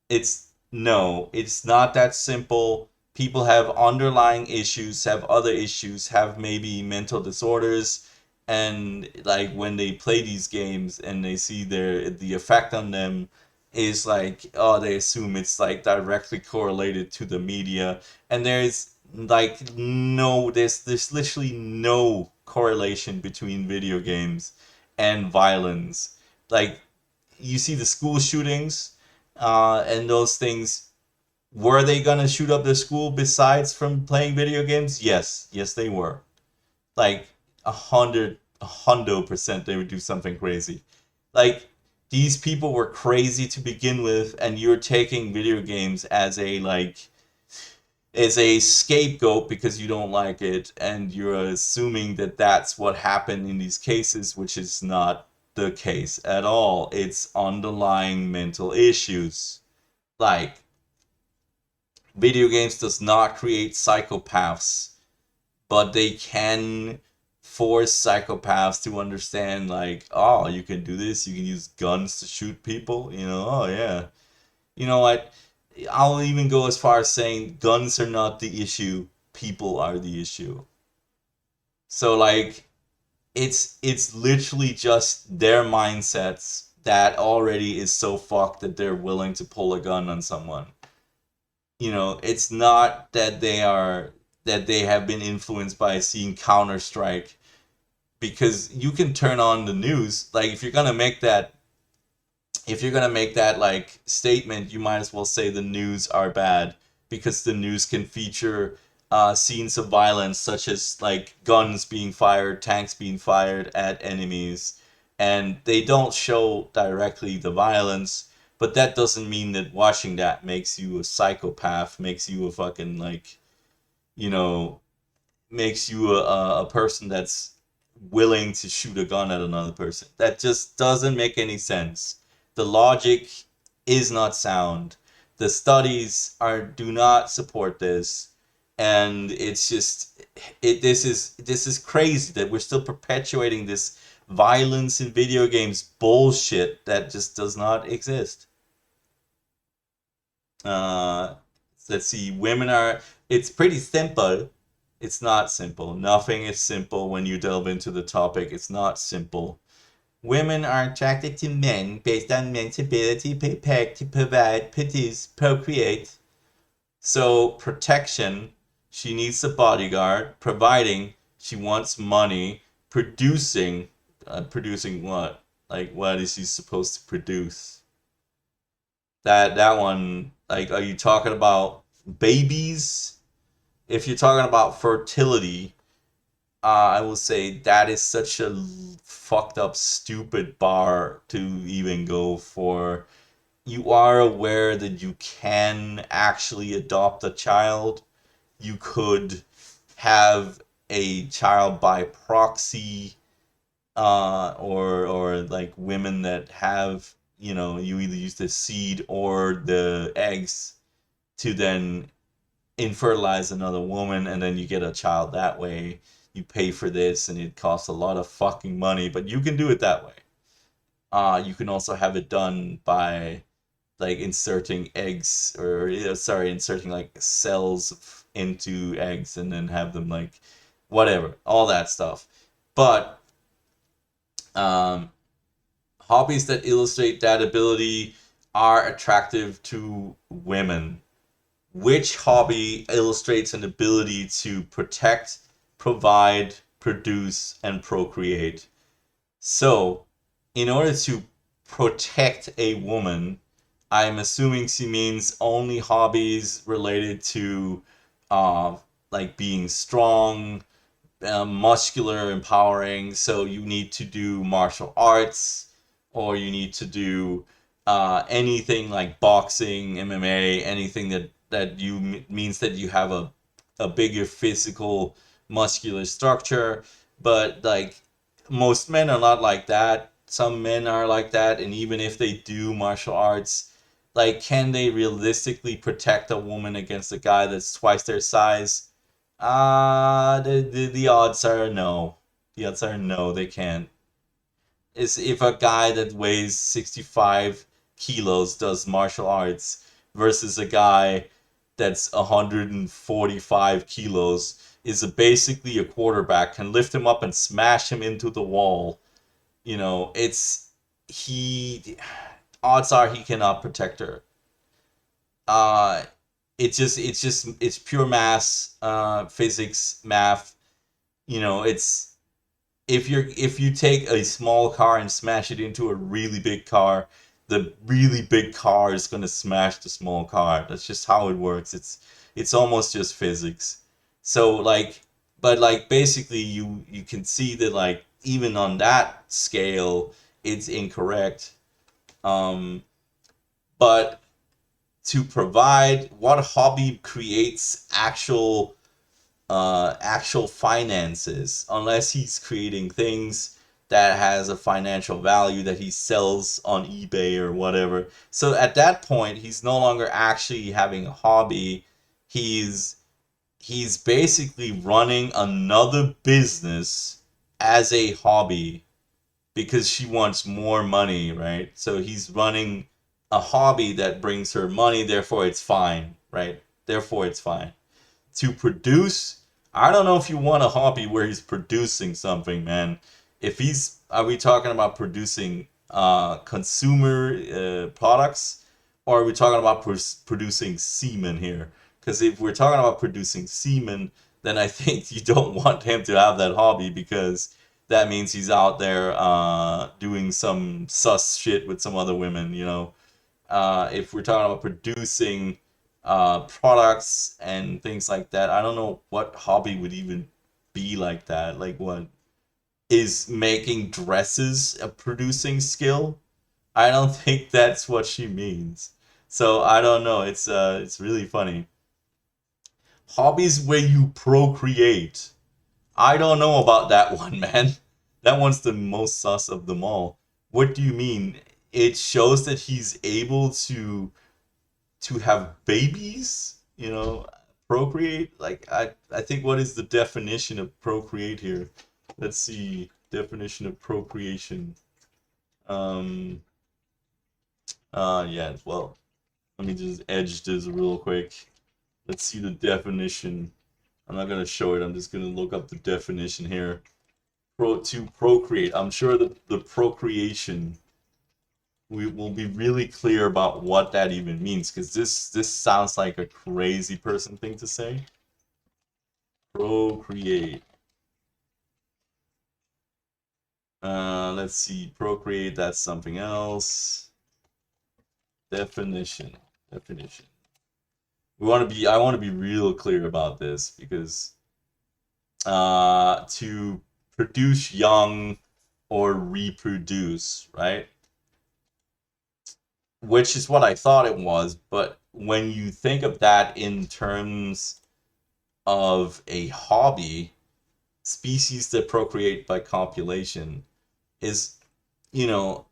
Speaker 1: It's no, it's not that simple. People have underlying issues, have other issues, have maybe mental disorders, and like when they play these games and they see the effect on them is like, oh, they assume it's like directly correlated to the media, and there's literally no correlation between video games and violence. Like you see the school shootings, and those things. Were they gonna shoot up the school besides from playing video games? Yes, they were. Like 100% they would do something crazy. Like these people were crazy to begin with, and you're taking video games as a scapegoat because you don't like it, and you're assuming that that's what happened in these cases, which is not the case at all. It's underlying mental issues. Like video games does not create psychopaths, but they can force psychopaths to understand like, oh, you can do this, you can use guns to shoot people, oh yeah. You know what? I'll even go as far as saying guns are not the issue, people are the issue. So like it's literally just their mindsets that already is so fucked that they're willing to pull a gun on someone. It's not that they have been influenced by seeing Counter-Strike, because you can turn on the news. Like if you're gonna make that like statement, you might as well say the news are bad, because the news can feature scenes of violence such as like guns being fired, tanks being fired at enemies, and they don't show directly the violence. But that doesn't mean that watching that makes you a psychopath, makes you a fucking like, you know, makes you a person that's willing to shoot a gun at another person. That just doesn't make any sense. The logic is not sound. The studies do not support this, and it's just this is crazy that we're still perpetuating this violence in video games bullshit that just does not exist. Uh, let's see. It's pretty simple. It's not simple. Nothing is simple when you delve into the topic. It's not simple. Women are attracted to men based on men's ability to provide, produce, procreate. So, protection, she needs a bodyguard. Providing, she wants money. Producing what? Like, what is she supposed to produce? That one, like, are you talking about babies? If you're talking about fertility, I will say that is such a fucked up, stupid bar to even go for. you are aware that you can actually adopt a child. You could have a child by proxy, or like women that have, you either use the seed or the eggs to then infertilize another woman, and then you get a child that way. You pay for this, and it costs a lot of fucking money, but you can do it that way. You can also have it done by like inserting eggs, or sorry, inserting like cells into eggs and then have them like whatever, all that stuff. But um, hobbies that illustrate that ability are attractive to women. Which hobby illustrates an ability to protect, provide, produce, and procreate? So, in order to protect a woman, I'm assuming she means only hobbies related to, uh, like being strong, muscular, empowering. So you need to do martial arts, or you need to do anything like boxing, MMA, anything that means that you have a bigger physical, muscular structure. But like most men are not like that. Some men are like that, and even if they do martial arts, like can they realistically protect a woman against a guy that's twice their size? The odds are no. The odds are no, they can't. Is if a guy that weighs 65 kilos does martial arts versus a guy that's 145 kilos, is basically a quarterback, can lift him up and smash him into the wall. He odds are he cannot protect her. Uh it's pure mass, physics, math. It's if you take a small car and smash it into a really big car, the really big car is going to smash the small car. That's just how it works. It's almost just physics. So like, but like basically you can see that like even on that scale it's incorrect. Um but to provide, what hobby creates actual finances, unless he's creating things that has a financial value that he sells on eBay or whatever. So at that point, he's no longer actually having a hobby. He's he's basically running another business as a hobby because she wants more money, right? So he's running a hobby that brings her money, therefore it's fine, right? Therefore it's fine. To produce, I don't know if you want a hobby where he's producing something, man. If he's, are we talking about producing consumer products, or are we talking about producing semen here? Because if we're talking about producing semen, then I think you don't want him to have that hobby, because that means he's out there doing some sus shit with some other women, if we're talking about producing products and things like that, I don't know what hobby would even be like that. Like, what is making dresses a producing skill? I don't think that's what she means. So I don't know. It's really funny. Hobbies where you procreate. I don't know about that one, man. That one's the most sus of them all. What do you mean? It shows that he's able to have babies, procreate. Like I think, what is the definition of procreate here? Let's see, definition of procreation. Um yeah, well, let me just edge this real quick. Let's see the definition. I'm not gonna show it, I'm just gonna look up the definition here. To procreate. I'm sure that the procreation, we will be really clear about what that even means, because this sounds like a crazy person thing to say. Procreate. Let's see. Procreate, that's something else. Definition. Definition. I want to be real clear about this, because to produce young or reproduce, right? which is what I thought it was. But when you think of that in terms of a hobby, species that procreate by copulation is, you know,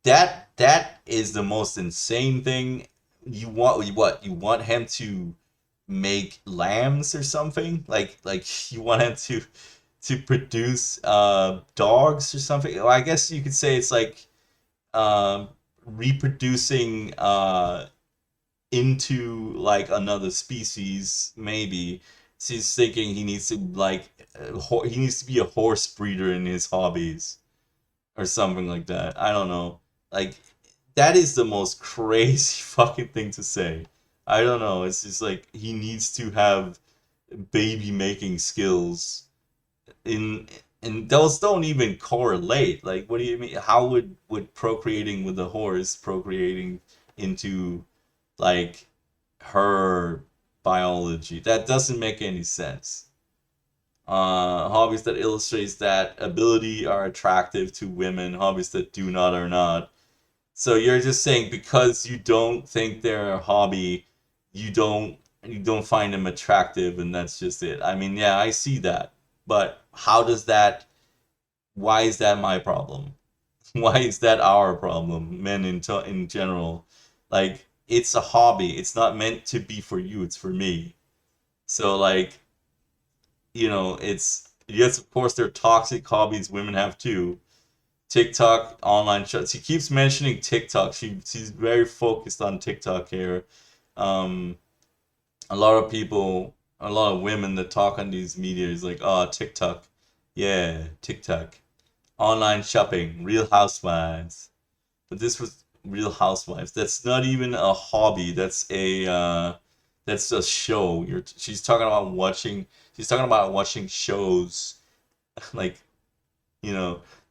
Speaker 1: that is the most insane thing. You want what? You want him to make lambs or something? Like you want him to produce dogs or something? Well, I guess you could say it's like um reproducing into like another species maybe. So he's thinking he needs to like he needs to be a horse breeder in his hobbies or something like that. I don't know. Like that is the most crazy fucking thing to say. I don't know. It's just like he needs to have baby making skills in and those don't even correlate. Like what do you mean? How would procreating with a horse procreating into like her biology? That doesn't make any sense. Hobbies that illustrates that ability are attractive to women. Hobbies that do not are not. So you're just saying because you don't think they're a hobby, you don't find them attractive, and that's just it. I mean, yeah, I see that, but how does that? Why is that my problem? Why is that our problem, men in general? Like it's a hobby. It's not meant to be for you. It's for me. So like it's yes, of course, there are toxic hobbies women have too. TikTok, online shows. She keeps mentioning TikTok. She's very focused on TikTok here. Um, a lot of people, a lot of women that talk on these media is like, oh, TikTok, yeah, TikTok, online shopping, Real Housewives. But this was Real Housewives. That's not even a hobby. That's a show. She's talking about watching. She's talking about watching shows like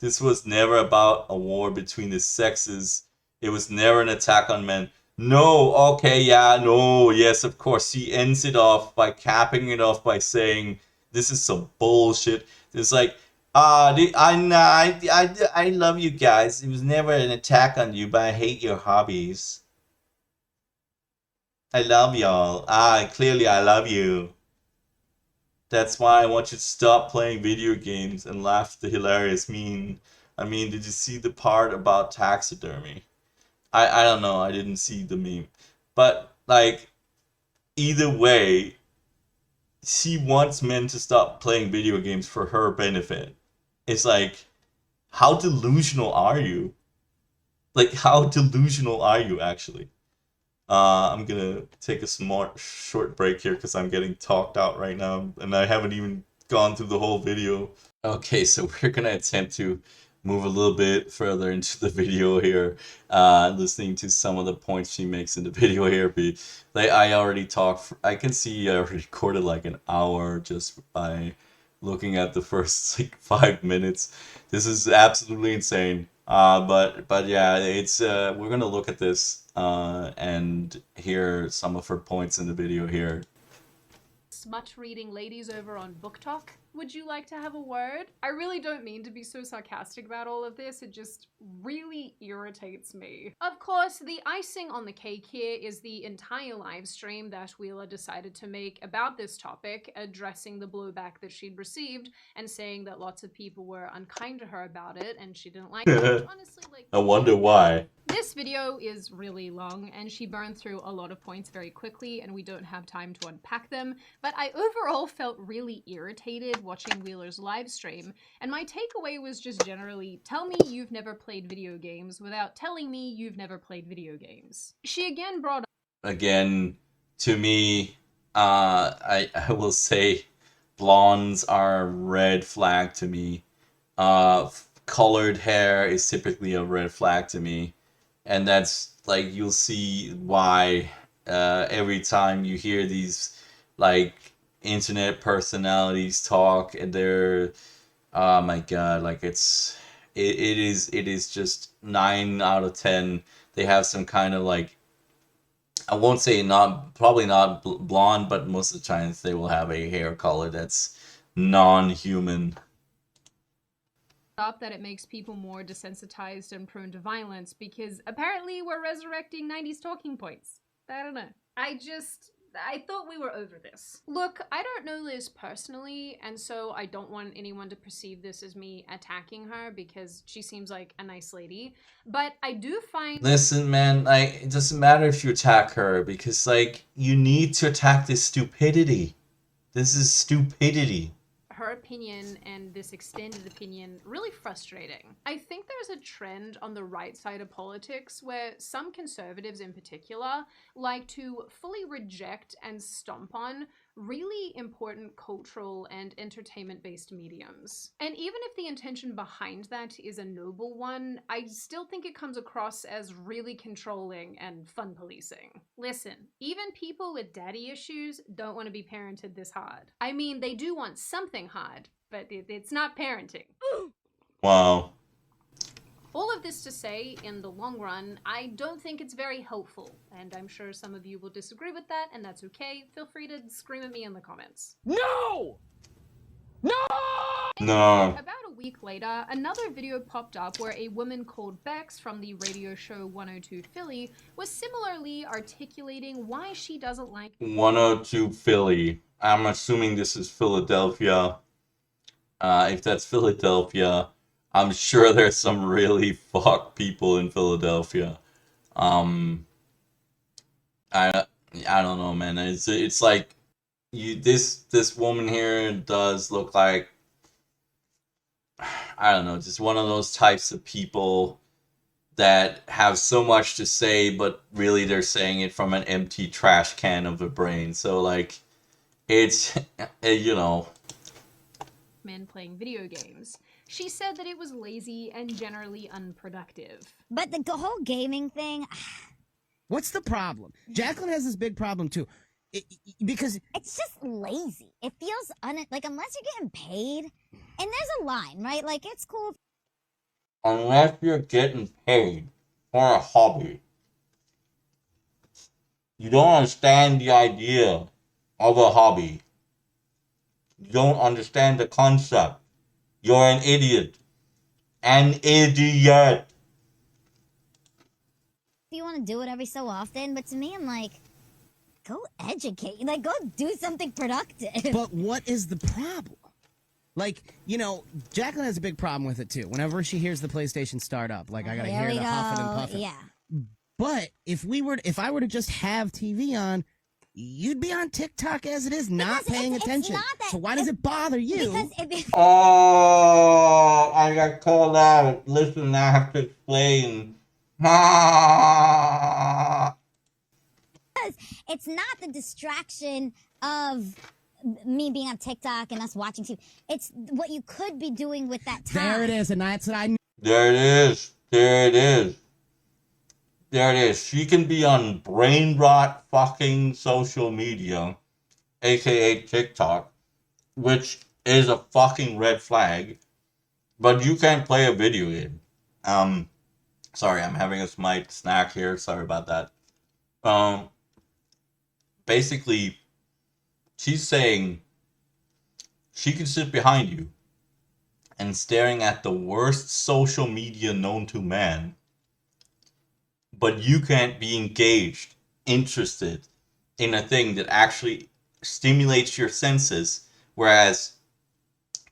Speaker 1: this was never about a war between the sexes. It was never an attack on men. No, okay, yeah, no, yes, of course. He ends it off by capping it off by saying, "This is some bullshit." It's like, I love you guys. It was never an attack on you, but I hate your hobbies. I love y'all. Clearly I love you. That's why I want you to stop playing video games and laugh at the hilarious meme. I mean, did you see the part about taxidermy? I don't know. I didn't see the meme. But, like, either way, she wants men to stop playing video games for her benefit. It's like, how delusional are you? Like, how delusional are you, actually? I'm gonna take a smart short break here because I'm getting talked out right now, and I haven't even gone through the whole video. Okay, so we're gonna attempt to move a little bit further into the video here, listening to some of the points she makes in the video here. Like I already talked, I can see I already recorded like an hour just by looking at the first like 5 minutes. This is absolutely insane. But yeah, it's we're gonna look at this and hear some of her points in the video here.
Speaker 2: Smut reading ladies over on Book Talk. Would you like to have a word? I really don't mean to be so sarcastic about all of this, it just really irritates me. Of course, the icing on the cake here is the entire live stream that Wheeler decided to make about this topic, addressing the blowback that she'd received and saying that lots of people were unkind to her about it and she didn't like it. Honestly, like,
Speaker 1: I wonder why.
Speaker 2: this video is really long and she burned through a lot of points very quickly and we don't have time to unpack them, but I overall felt really irritated watching Wheeler's live stream, and my takeaway was just generally, tell me you've never played video games without telling me you've never played video games. She again brought
Speaker 1: Again, to me, I will say blondes are a red flag to me. Colored hair is typically a red flag to me, and that's like you'll see why every time you hear these like internet personalities talk, and they're oh my god, like it is just 9 out of 10. They have some kind of like I won't say not probably not blonde, but most of the times they will have a hair color that's non-human.
Speaker 2: up that it makes people more desensitized and prone to violence because apparently we're resurrecting 90s talking points. I don't know. I thought we were over this. Look, I don't know Liz personally, and so I don't want anyone to perceive this as me attacking her because she seems like a nice lady. But I do find...
Speaker 1: Listen, man, like, it doesn't matter if you attack her because, like, you need to attack this stupidity. This is stupidity.
Speaker 2: Her opinion and this extended opinion really frustrating. I think there's a trend on the right side of politics where some conservatives in particular like to fully reject and stomp on really important cultural and entertainment-based mediums. And even if the intention behind that is a noble one, I still think it comes across as really controlling and fun policing. Listen, even people with daddy issues don't want to be parented this hard. I mean, they do want something hard, but it's not parenting.
Speaker 1: Wow.
Speaker 2: All of this to say, in the long run, I don't think it's very helpful, and I'm sure some of you will disagree with that, and that's okay. Feel free to scream at me in the comments.
Speaker 3: No! No!
Speaker 1: No.
Speaker 2: About a week later, another video popped up where a woman called Bex from the radio show 102 Philly was similarly articulating why she doesn't like
Speaker 1: 102 Philly. I'm assuming this is Philadelphia. If that's Philadelphia, I'm sure there's some really fucked people in Philadelphia. I don't know, man. It's like this woman here does look like, I don't know, just one of those types of people that have so much to say, but really they're saying it from an empty trash can of a brain. So like, it's you know.
Speaker 2: men playing video games. She said that it was lazy and generally unproductive.
Speaker 4: But the whole gaming thing...
Speaker 3: What's the problem? Jacqueline has this big problem too. Because...
Speaker 4: It's just lazy. It feels like, unless you're getting paid, and there's a line, right? Like, it's cool.
Speaker 1: Unless you're getting paid for a hobby, you don't understand the idea of a hobby. You don't understand the concept. You're an idiot. An idiot.
Speaker 4: You want to do it every so often, but to me, I'm like, go educate. Like, go do something productive.
Speaker 3: But what is the problem? Like, you know, Jacqueline has a big problem with it too. Whenever she hears the PlayStation start up, like, I gotta hear the huffing and puffing.
Speaker 4: Yeah.
Speaker 3: But if I were to just have TV on, you'd be on TikTok as it is, not paying attention. So why does it bother you?
Speaker 1: Oh, I got called out. Listen, I have to explain.
Speaker 4: It's not the distraction of me being on TikTok and us watching TV. It's what you could be doing with that time.
Speaker 3: There it is, and that's what I knew.
Speaker 1: There it is. There it is. There it is. She can be on brain rot fucking social media, aka TikTok, which is a fucking red flag, but you can't play a video game. Sorry, I'm having a smite snack here. Sorry about that. Basically, she's saying she can sit behind you and staring at the worst social media known to man, but you can't be engaged, interested in a thing that actually stimulates your senses, whereas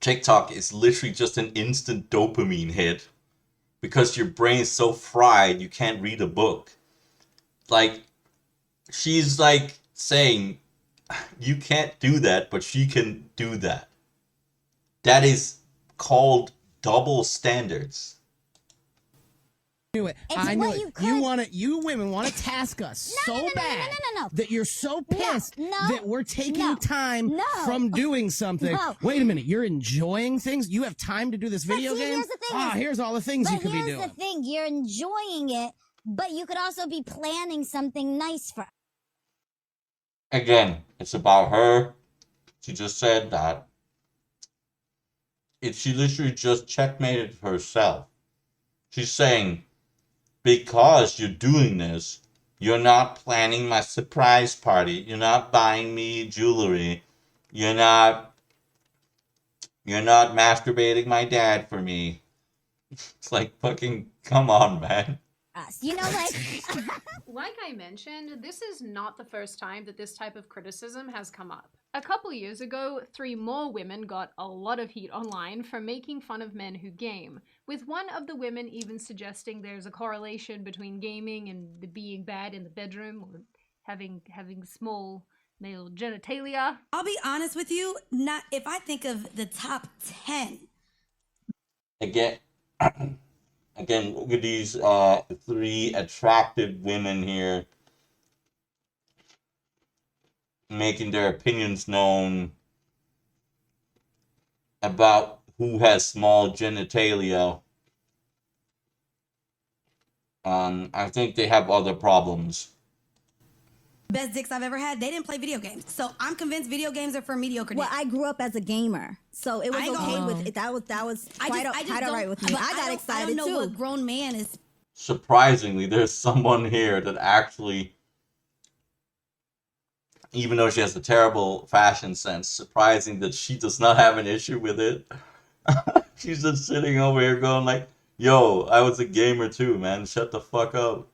Speaker 1: TikTok is literally just an instant dopamine hit because your brain is so fried you can't read a book. Like, she's like saying you can't do that, but she can do that. That is called double standards.
Speaker 3: I knew it. I knew it. You women want to task us so bad that you're so pissed that we're taking time from doing something. Wait a minute, you're enjoying things? You have time to do this video game? Here's all the things you could be doing.
Speaker 4: Here's the thing, you're enjoying it, but you could also be planning something nice for...
Speaker 1: Again, it's about her. She just said that. She literally just checkmated herself. She's saying, because you're doing this, you're not planning my surprise party. You're not buying me jewelry. You're not masturbating my dad for me. It's like, fucking, come on, man.
Speaker 4: Us. You know, like...
Speaker 2: Like I mentioned, this is not the first time that this type of criticism has come up. A couple years ago, 3 more women got a lot of heat online for making fun of men who game, with one of the women even suggesting there's a correlation between gaming and being bad in the bedroom, or having small male genitalia.
Speaker 5: I'll be honest with you, not if I think of the top 10.
Speaker 1: Again, again, look at these 3 attractive women here making their opinions known about who has small genitalia. I think they have other problems.
Speaker 5: Best dicks I've ever had, they didn't play video games. So I'm convinced video games are for mediocre dicks.
Speaker 6: Well, I grew up as a gamer, so it was okay with it. That was quite alright with me. I got excited too.
Speaker 5: I don't know what grown man is.
Speaker 1: Surprisingly, there's someone here that actually, even though she has a terrible fashion sense, surprising that she does not have an issue with it. She's just sitting over here going like, yo, I was a gamer too, man. Shut the fuck up.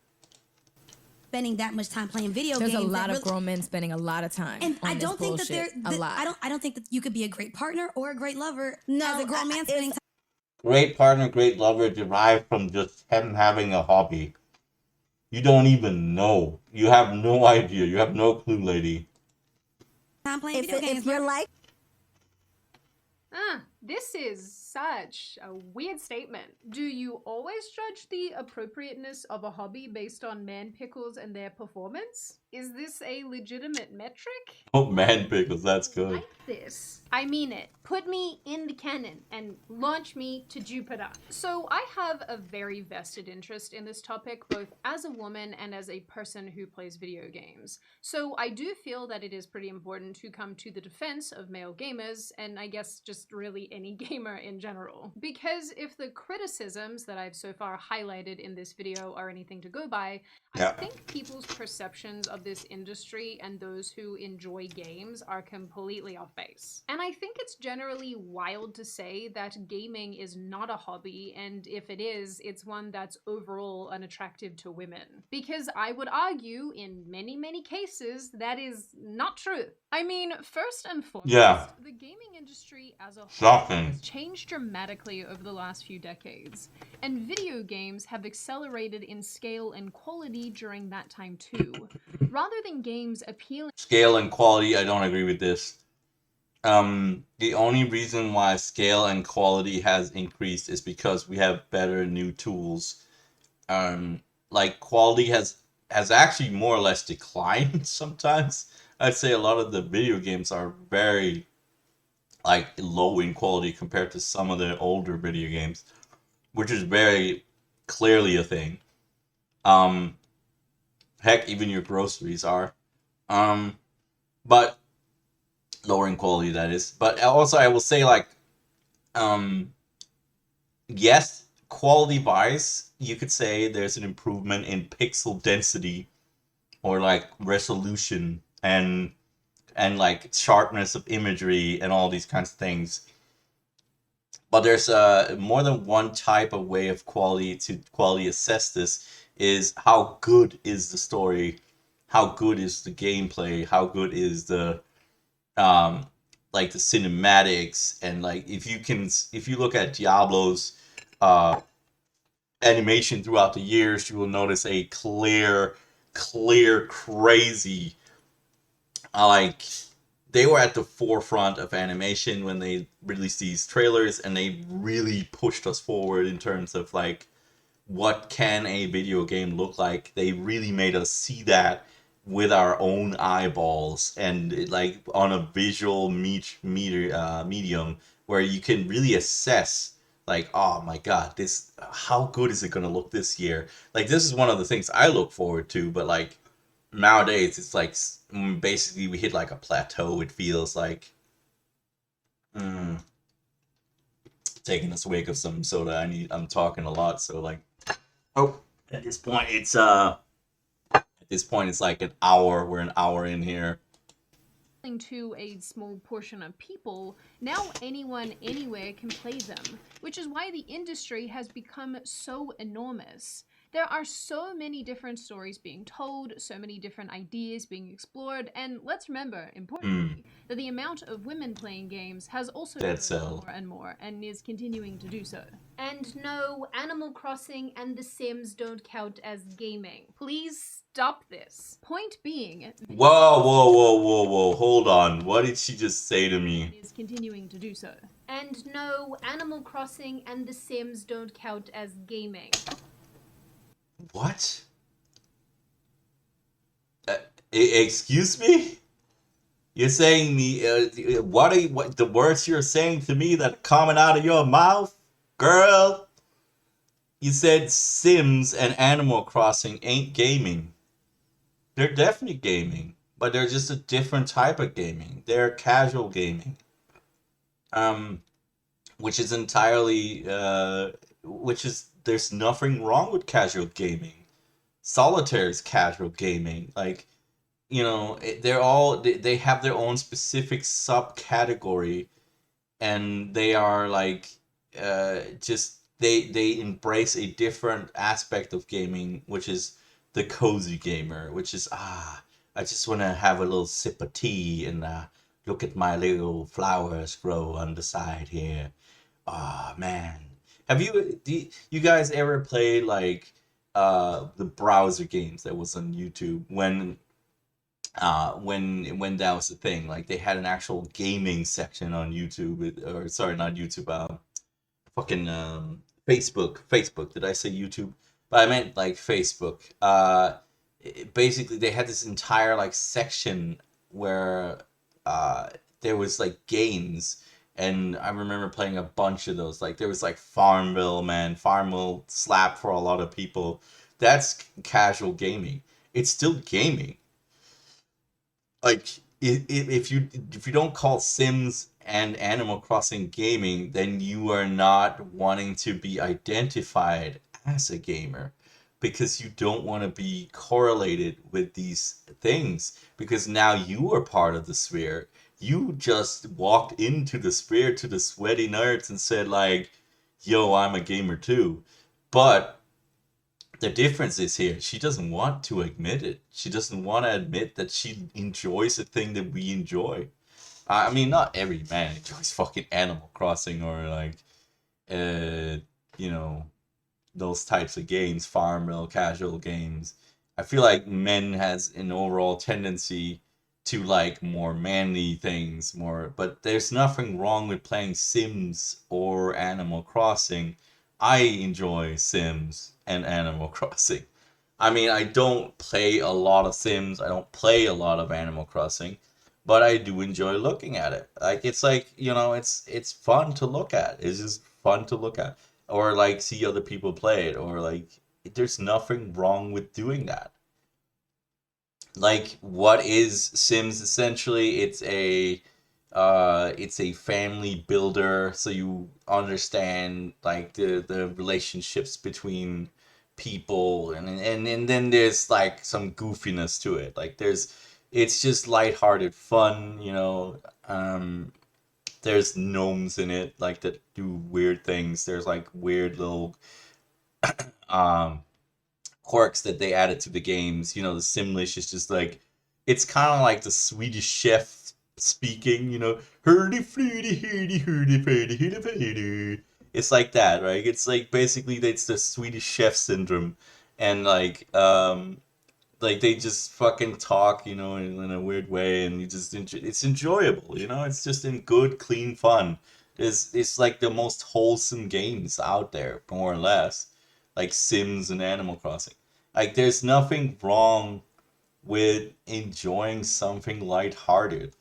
Speaker 5: Spending that much time playing video
Speaker 7: There's
Speaker 5: games.
Speaker 7: There's a lot of grown men spending a lot of time.
Speaker 5: And
Speaker 7: on
Speaker 5: I don't think
Speaker 7: bullshit.
Speaker 5: that they're
Speaker 7: a lot.
Speaker 5: I don't think that you could be a great partner or a great lover as a grown man spending time.
Speaker 1: Great partner, great lover derived from just him having a hobby. You don't even know. You have no idea. You have no clue, lady.
Speaker 5: Time playing video games.
Speaker 6: If you're like...
Speaker 2: This is such a weird statement. Do you always judge the appropriateness of a hobby based on man pickles and their performance? Is this a legitimate metric?
Speaker 1: Oh, man pickles, that's good.
Speaker 2: Like this. I mean it. Put me in the cannon and launch me to Jupiter. So I have a very vested interest in this topic, both as a woman and as a person who plays video games. So I do feel that it is pretty important to come to the defense of male gamers, and I guess just really any gamer in general. Because if the criticisms that I've so far highlighted in this video are anything to go by, I think people's perceptions of this industry and those who enjoy games are completely off base. And I think it's generally wild to say that gaming is not a hobby, and if it is, it's one that's overall unattractive to women. Because I would argue, in many, many cases, that is not true. I mean, first and foremost, the gaming industry as a whole has changed dramatically over the last few decades, and video games have accelerated in scale and quality during that time too. Rather than games appealing...
Speaker 1: Scale and quality, I don't agree with this. The only reason why scale and quality has increased is because we have better new tools. Like quality has actually more or less declined sometimes. I'd say a lot of the video games are very like low in quality compared to some of the older video games, which is very clearly a thing. Heck, even your groceries are. But lower in quality, that is. But also I will say, like, yes, quality wise, you could say there's an improvement in pixel density or like resolution and like sharpness of imagery and all these kinds of things. But there's more than one type of way of quality assess this. Is how good is the story, how good is the gameplay, how good is the like the cinematics, and like if you look at Diablo's animation throughout the years, you will notice a clear crazy like they were at the forefront of animation when they released these trailers, and they really pushed us forward in terms of like what can a video game look like. They really made us see that with our own eyeballs, and like on a visual medium where you can really assess like, oh my god, this, how good is it gonna look this year? Like this is one of the things I look forward to, but like nowadays it's like basically we hit like a plateau. It feels like taking a swig of some soda. I'm talking a lot, so like at this point it's like an hour. We're an hour in here.
Speaker 2: to a small portion of people, now anyone anywhere can play them, which is why the industry has become so enormous. There are so many different stories being told, so many different ideas being explored, and let's remember, importantly, that the amount of women playing games has also grown more and more, and is continuing to do so. And no, Animal Crossing and The Sims don't count as gaming. Please stop this. Point being...
Speaker 1: Whoa, hold on. What did she just say to me?
Speaker 2: ...is continuing to do so. And no, Animal Crossing and The Sims don't count as gaming.
Speaker 1: What? Excuse me? You're saying what the words you're saying to me that are coming out of your mouth? Girl, you said Sims and Animal Crossing ain't gaming. They're definitely gaming, but they're just a different type of gaming. They're casual gaming. Which is entirely, there's nothing wrong with casual gaming. Solitaire is casual gaming. Like, you know, they have their own specific subcategory, and they are like, they embrace a different aspect of gaming, which is the cozy gamer, which is, I just want to have a little sip of tea and look at my little flowers grow on the side here. Man. Do you guys ever play like the browser games that was on YouTube when that was the thing? Like they had an actual gaming section on YouTube, or sorry, not YouTube, fucking Facebook. Did I say YouTube? But I meant like Facebook. Basically they had this entire like section where there was like games. And I remember playing a bunch of those. Like, there was like Farmville, man. Farmville slapped for a lot of people. That's casual gaming. It's still gaming. Like, if you don't call Sims and Animal Crossing gaming, then you are not wanting to be identified as a gamer. Because you don't want to be correlated with these things. Because now you are part of the sphere. You just walked into the sphere to the sweaty nerds and said like, yo, I'm a gamer too. But the difference is here, she doesn't want to admit it. She doesn't want to admit that she enjoys a thing that we enjoy. I mean, not every man enjoys fucking Animal Crossing or like, you know, those types of games, Farmville, casual games. I feel like men has an overall tendency to like more manly things, but there's nothing wrong with playing Sims or Animal Crossing. I enjoy Sims and Animal Crossing. I mean, I don't play a lot of Sims, I don't play a lot of Animal Crossing, but I do enjoy looking at it. Like, you know, it's fun to look at. It's just fun to look at. Or like see other people play it, or like there's nothing wrong with doing that. Like, what is Sims? Essentially, it's a family builder, so you understand like the relationships between people, and then there's like some goofiness to it. Like it's just lighthearted fun, you know. There's gnomes in it like that do weird things. There's like weird little quirks that they added to the games. You know, the Simlish is just like, it's kind of like the Swedish chef speaking, you know, hurdy flirty hurdy hurdy hurdy hurdy. It's like that, right? It's like basically it's the Swedish chef syndrome, and like they just fucking talk, you know, in a weird way, and it's enjoyable, you know. It's just in good, clean fun. It's like the most wholesome games out there, more or less, like Sims and Animal Crossing. Like, there's nothing wrong with enjoying something lighthearted.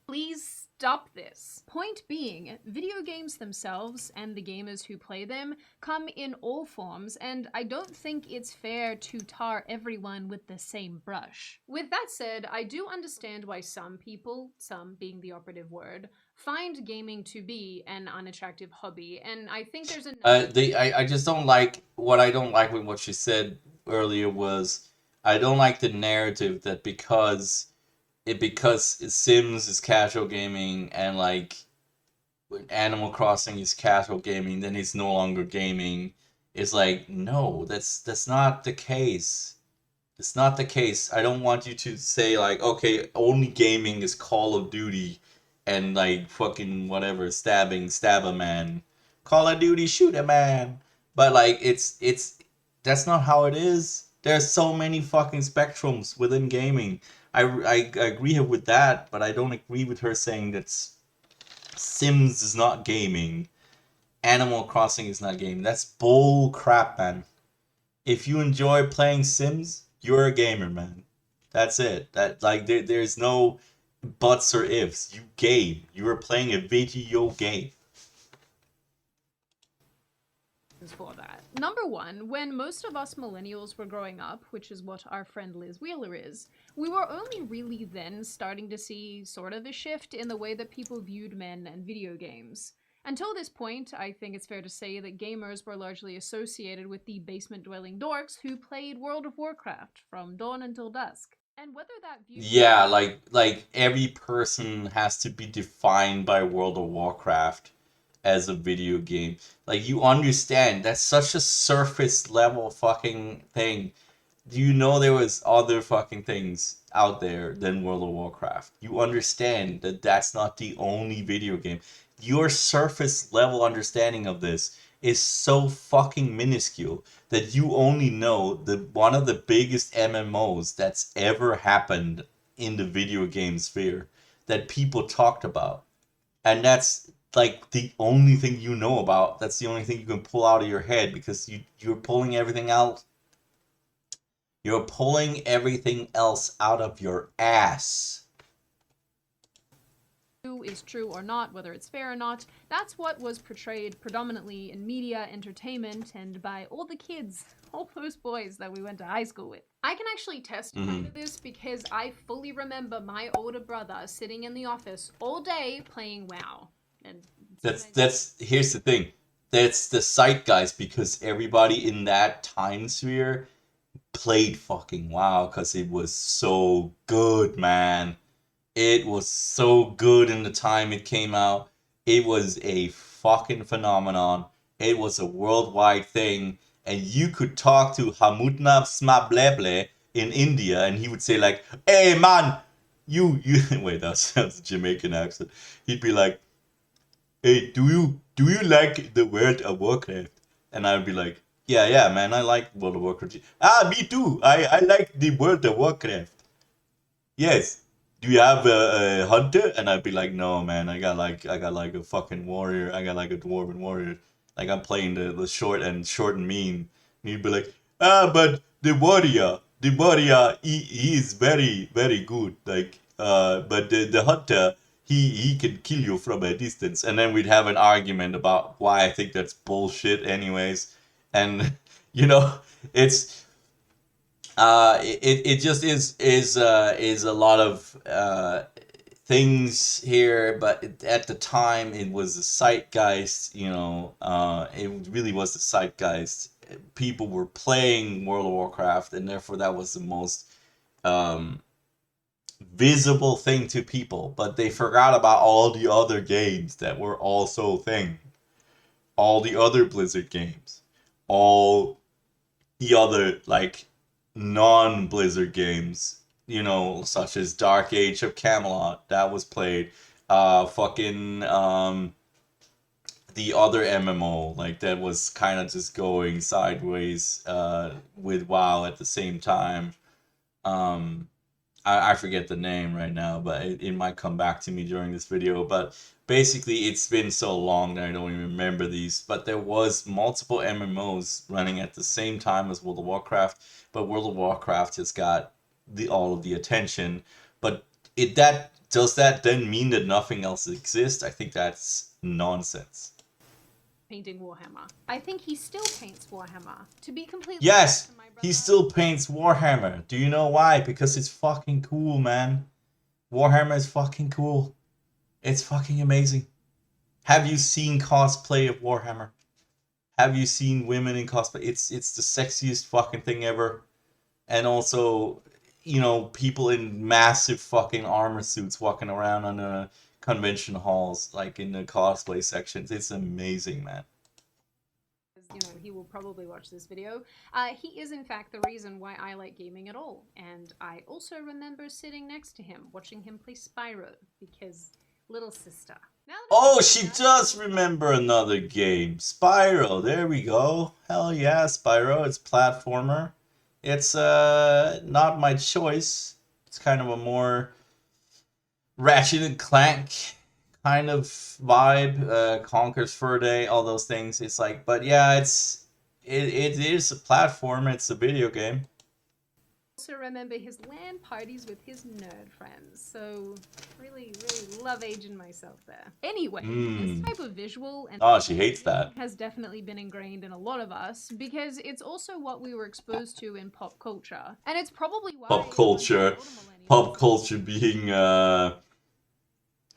Speaker 2: Please stop this. Point being, video games themselves and the gamers who play them come in all forms, and I don't think it's fair to tar everyone with the same brush. With that said, I do understand why some people, some being the operative word, find gaming to be an unattractive hobby, and I think there's
Speaker 1: I just don't like, what I don't like with what she said earlier was, I don't like the narrative that because because Sims is casual gaming and like when Animal Crossing is casual gaming, then it's no longer gaming. It's like, no, that's not the case. It's not the case. I don't want you to say like, okay, only gaming is Call of Duty and like fucking whatever, stab a man. Call of Duty, shoot a man. But like it's that's not how it is. There's so many fucking spectrums within gaming. I agree with that, but I don't agree with her saying that Sims is not gaming. Animal Crossing is not gaming. That's bull crap, man. If you enjoy playing Sims, you're a gamer, man. That's it. That like there's no buts or ifs. You game. You are playing a video game.
Speaker 2: For that. Number one, when most of us millennials were growing up, which is what our friend Liz Wheeler is, we were only really then starting to see sort of a shift in the way that people viewed men and video games. Until this point, I think it's fair to say that gamers were largely associated with the basement-dwelling dorks who played World of Warcraft from dawn until dusk. And whether that view...
Speaker 1: Yeah, like every person has to be defined by World of Warcraft as a video game. Like, you understand, that's such a surface level fucking thing. Do you know there was other fucking things out there than World of Warcraft? You understand that that's not the only video game. Your surface level understanding of this is so fucking minuscule that you only know that one of the biggest MMOs that's ever happened in the video game sphere that people talked about. And that's like the only thing you know about. That's the only thing you can pull out of your head because you're pulling everything out. You're pulling everything else out of your ass.
Speaker 2: Is true or not, whether it's fair or not, that's what was portrayed predominantly in media, entertainment, and by all the kids, all those boys that we went to high school with. I can actually testify to this because I fully remember my older brother sitting in the office all day playing WoW. And
Speaker 1: that's here's the thing. That's the zeitgeist because everybody in that time sphere played fucking WoW because it was so good, man. It was so good in the time it came out. It was a fucking phenomenon. It was a worldwide thing. And you could talk to Hamutna Smableble in India and he would say like, hey man, you wait, that's a Jamaican accent. He'd be like, hey, do you like the World of Warcraft? And I'd be like, yeah, man, I like World of Warcraft. Ah, me too. I like the World of Warcraft. Yes. Do you have a hunter? And I'd be like, no, man, I got like a fucking warrior. I got like a dwarven warrior. Like I'm playing the short and mean. And he'd be like, but the warrior, he is very, very good. Like, but the hunter, he can kill you from a distance. And then we'd have an argument about why I think that's bullshit anyways. And, you know, it's... it just is a lot of things here, but at the time it was the zeitgeist, you know, it really was the zeitgeist. People were playing World of Warcraft, and therefore that was the most visible thing to people, but they forgot about all the other games that were also thing. All the other Blizzard games. All the other, like, non-Blizzard games, you know, such as Dark Age of Camelot, that was played. The other MMO, like, that was kind of just going sideways with WoW at the same time. I forget the name right now, but it might come back to me during this video. But basically, it's been so long that I don't even remember these. But there was multiple MMOs running at the same time as World of Warcraft. But World of Warcraft has got all of the attention. But does that then mean that nothing else exists? I think that's nonsense.
Speaker 2: Painting Warhammer. I think he still paints Warhammer. To be completely
Speaker 1: yes,
Speaker 2: honest,
Speaker 1: he still paints Warhammer. Do you know why? Because it's fucking cool, man. Warhammer is fucking cool. It's fucking amazing. Have you seen cosplay of Warhammer? Have you seen women in cosplay? It's the sexiest fucking thing ever. And also, you know, people in massive fucking armor suits walking around on the convention halls, like in the cosplay sections. It's amazing, man.
Speaker 2: You know, he will probably watch this video. He is in fact the reason why I like gaming at all. And I also remember sitting next to him, watching him play Spyro, because little sister.
Speaker 1: Oh, she does remember another game. Spyro, there we go. Hell yeah, Spyro. It's platformer. It's not my choice. It's kind of a more Ratchet and Clank kind of vibe. Conker's Fur Day, all those things. It's like, but yeah, it is a platformer. It's a video game.
Speaker 2: Also remember his LAN parties with his nerd friends, so really love aging myself there. Anyway, this type of visual and
Speaker 1: she hates that.
Speaker 2: has definitely been ingrained in a lot of us because it's also what we were exposed to in pop culture, and it's probably why
Speaker 1: pop culture being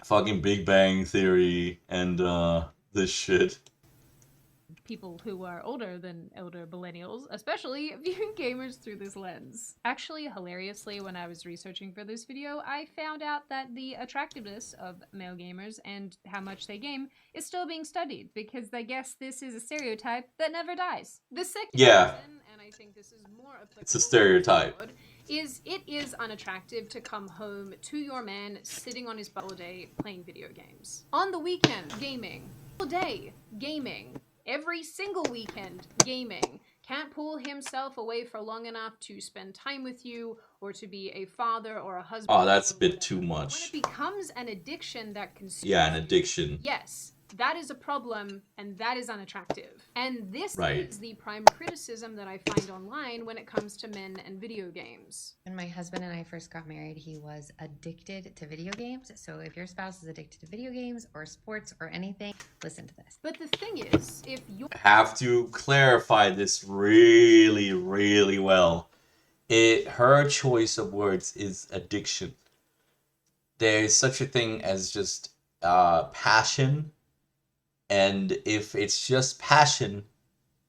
Speaker 1: fucking Big Bang Theory and this shit.
Speaker 2: People who are older than elder millennials, especially viewing gamers through this lens. Actually, hilariously, when I was researching for this video, I found out that the attractiveness of male gamers and how much they game is still being studied because they guess this is a stereotype that never dies. The second reason, and I think this is more applicable,
Speaker 1: it's a stereotype,
Speaker 2: is it is unattractive to come home to your man sitting on his butt all day playing video games. On the weekend, gaming. All day, gaming. Every single weekend, gaming. Can't pull himself away for long enough to spend time with you or to be a father or a husband.
Speaker 1: Oh, that's a bit too much.
Speaker 2: When it becomes an addiction that consumes
Speaker 1: an addiction.
Speaker 2: Yes, that is a problem and that is unattractive. And this is the prime criticism that I find online when it comes to men and video games.
Speaker 8: When my husband and I first got married, he was addicted to video games. So if your spouse is addicted to video games or sports or anything, listen to this.
Speaker 2: But the thing is, if you
Speaker 1: have to clarify this really well. Her choice of words is addiction. There is such a thing as just passion. And if it's just passion,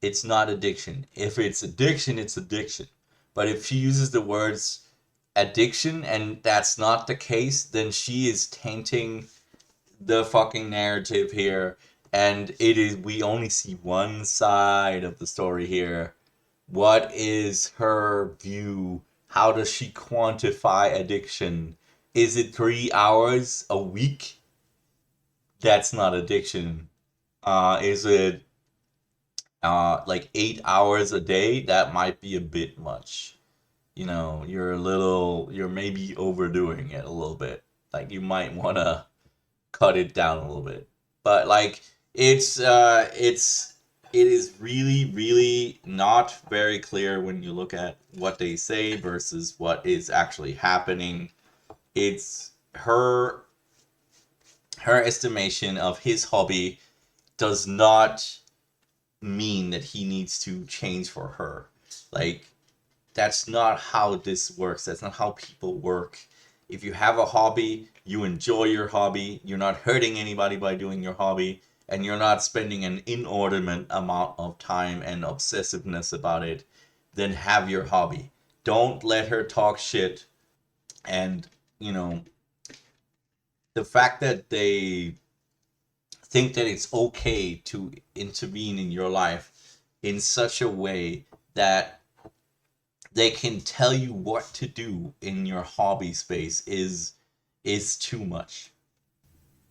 Speaker 1: it's not addiction. If it's addiction, it's addiction. But if she uses the words addiction and that's not the case, then she is tainting the fucking narrative here. And we only see one side of the story here. What is her view? How does she quantify addiction? Is it 3 hours a week? That's not addiction. Is it like 8 hours a day? That might be a bit much. You know, you're maybe overdoing it a little bit. Like you might want to cut it down a little bit. But like it is really not very clear when you look at what they say versus what is actually happening. It's her estimation of his hobby does not mean that he needs to change for her. Like, that's not how this works. That's not how people work. If you have a hobby, you enjoy your hobby, you're not hurting anybody by doing your hobby, and you're not spending an inordinate amount of time and obsessiveness about it, then have your hobby. Don't let her talk shit. And, you know, the fact that they think that it's okay to intervene in your life in such a way that they can tell you what to do in your hobby space is too much.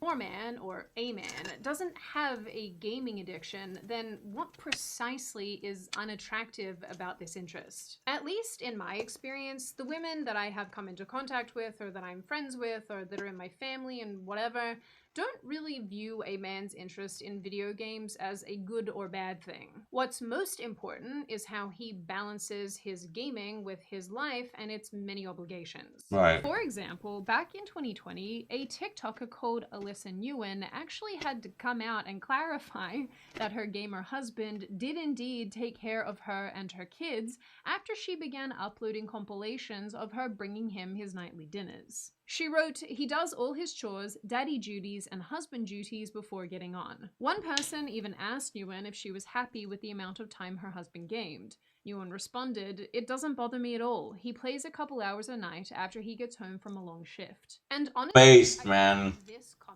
Speaker 2: Or man or a man doesn't have a gaming addiction, then what precisely is unattractive about this interest? At least in my experience, the women that I have come into contact with or that I'm friends with or that are in my family and whatever don't really view a man's interest in video games as a good or bad thing. What's most important is how he balances his gaming with his life and its many obligations.
Speaker 1: Right.
Speaker 2: For example, back in 2020, a TikToker called Alyssa Nguyen actually had to come out and clarify that her gamer husband did indeed take care of her and her kids after she began uploading compilations of her bringing him his nightly dinners. She wrote, he does all his chores, daddy duties, and husband duties before getting on. One person even asked Nguyen if she was happy with the amount of time her husband gamed. Nguyen responded, it doesn't bother me at all. He plays a couple hours a night after he gets home from a long shift. And honestly,
Speaker 1: Based, man.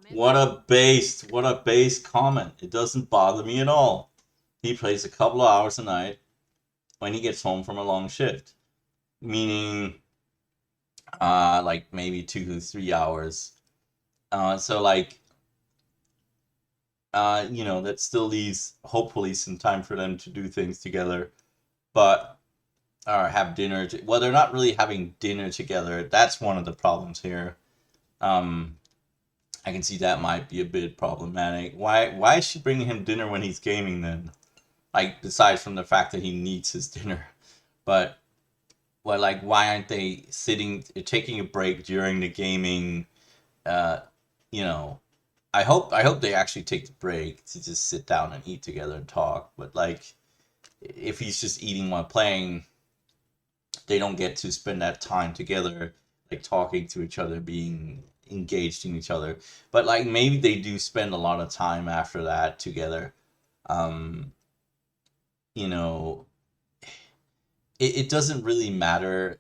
Speaker 1: What a based comment. It doesn't bother me at all. He plays a couple of hours a night when he gets home from a long shift. Meaning, like maybe 2 to 3 hours. So like, you know, that still leaves hopefully some time for them to do things together, but or have dinner. Well, they're not really having dinner together. That's one of the problems here. I can see that might be a bit problematic. Why is she bringing him dinner when he's gaming then? Like, besides from the fact that he needs his dinner, but well, like, why aren't they taking a break during the gaming? You know, I hope they actually take the break to just sit down and eat together and talk. But like, if he's just eating while playing, they don't get to spend that time together, like talking to each other, being engaged in each other. But like, maybe they do spend a lot of time after that together. You know, it doesn't really matter.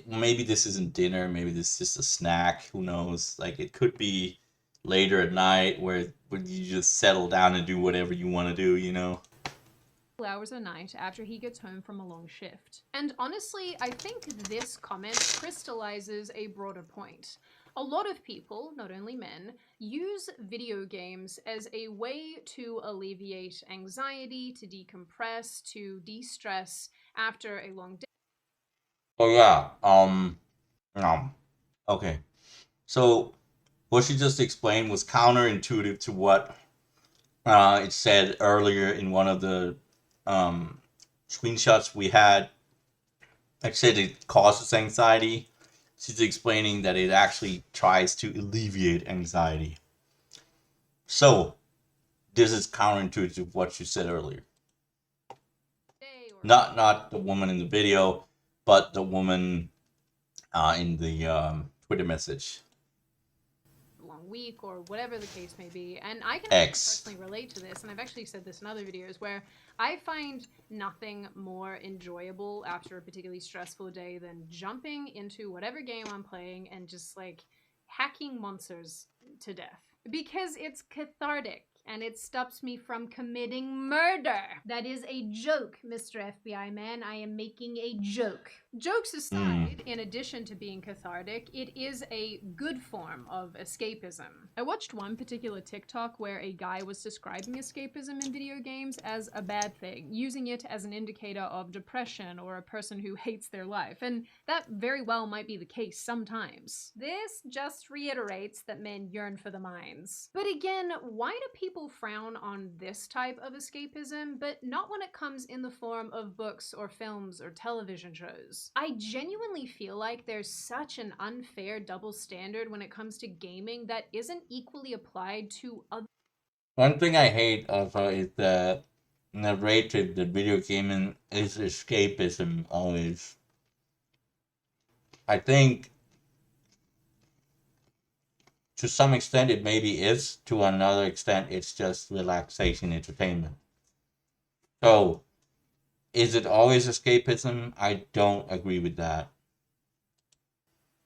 Speaker 1: Maybe this isn't dinner, maybe this is just a snack, who knows? Like, it could be later at night where you just settle down and do whatever you want to do, you know?
Speaker 2: Hours a night after he gets home from a long shift. And honestly, I think this comment crystallizes a broader point. A lot of people, not only men, use video games as a way to alleviate anxiety, to decompress, to de-stress after a long day.
Speaker 1: Oh yeah, okay. So what she just explained was counterintuitive to what it said earlier in one of the screenshots we had. It said it causes anxiety. She's explaining that it actually tries to alleviate anxiety. So this is counterintuitive to what she said earlier. Not the woman in the video, but the woman in the Twitter message.
Speaker 2: Long week or whatever the case may be. And I can
Speaker 1: Icks.
Speaker 2: personally relate to this, and I've actually said this in other videos, where I find nothing more enjoyable after a particularly stressful day than jumping into whatever game I'm playing and just like hacking monsters to death. Because it's cathartic. And it stops me from committing murder. That is a joke, Mr. FBI man. I am making a joke. Jokes aside, in addition to being cathartic, it is a good form of escapism. I watched one particular TikTok where a guy was describing escapism in video games as a bad thing, using it as an indicator of depression or a person who hates their life, and that very well might be the case sometimes. This just reiterates that men yearn for the mines. But again, why do people frown on this type of escapism, but not when it comes in the form of books or films or television shows? I genuinely feel like there's such an unfair double standard when it comes to gaming that isn't equally applied to other.
Speaker 1: One thing I hate of her is the narrative that video gaming is escapism always. I think to some extent it maybe is, to another extent it's just relaxation entertainment. So, is it always escapism? I don't agree with that.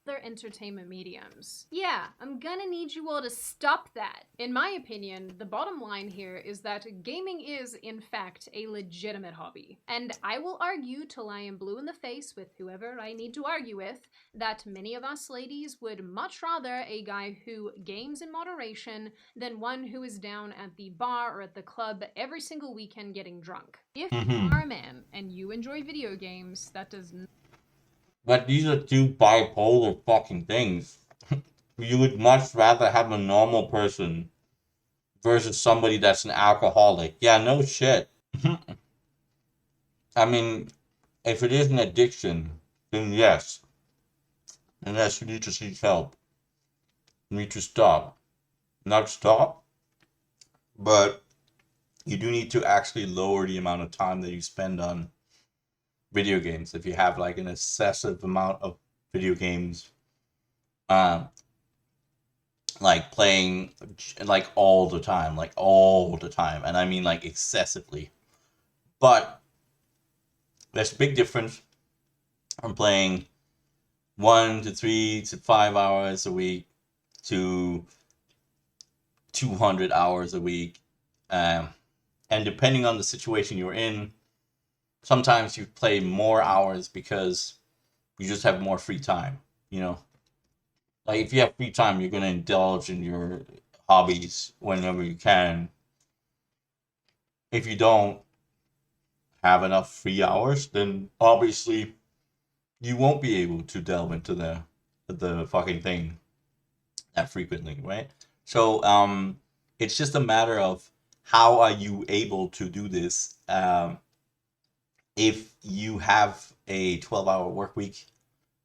Speaker 2: Other entertainment mediums. Yeah, I'm gonna need you all to stop that. In my opinion, the bottom line here is that gaming is, in fact, a legitimate hobby. And I will argue till I am blue in the face with whoever I need to argue with, that many of us ladies would much rather a guy who games in moderation than one who is down at the bar or at the club every single weekend getting drunk. If you are a man and you enjoy video games, that does not.
Speaker 1: But these are two bipolar fucking things. You would much rather have a normal person versus somebody that's an alcoholic. Yeah, no shit. I mean, if it is an addiction, then yes. Unless you need to seek help. You need to stop. Not stop, but you do need to actually lower the amount of time that you spend on video games. If you have like an excessive amount of video games, Um, like playing like all the time, and I mean like excessively. But there's a big difference from playing 1 to 3 to 5 hours a week to 200 hours a week. And depending on the situation you're in, sometimes you play more hours because you just have more free time, you know? Like, if you have free time, you're going to indulge in your hobbies whenever you can. If you don't have enough free hours, then obviously you won't be able to delve into the fucking thing that frequently, right? So it's just a matter of how are you able to do this. If you have a 12-hour work week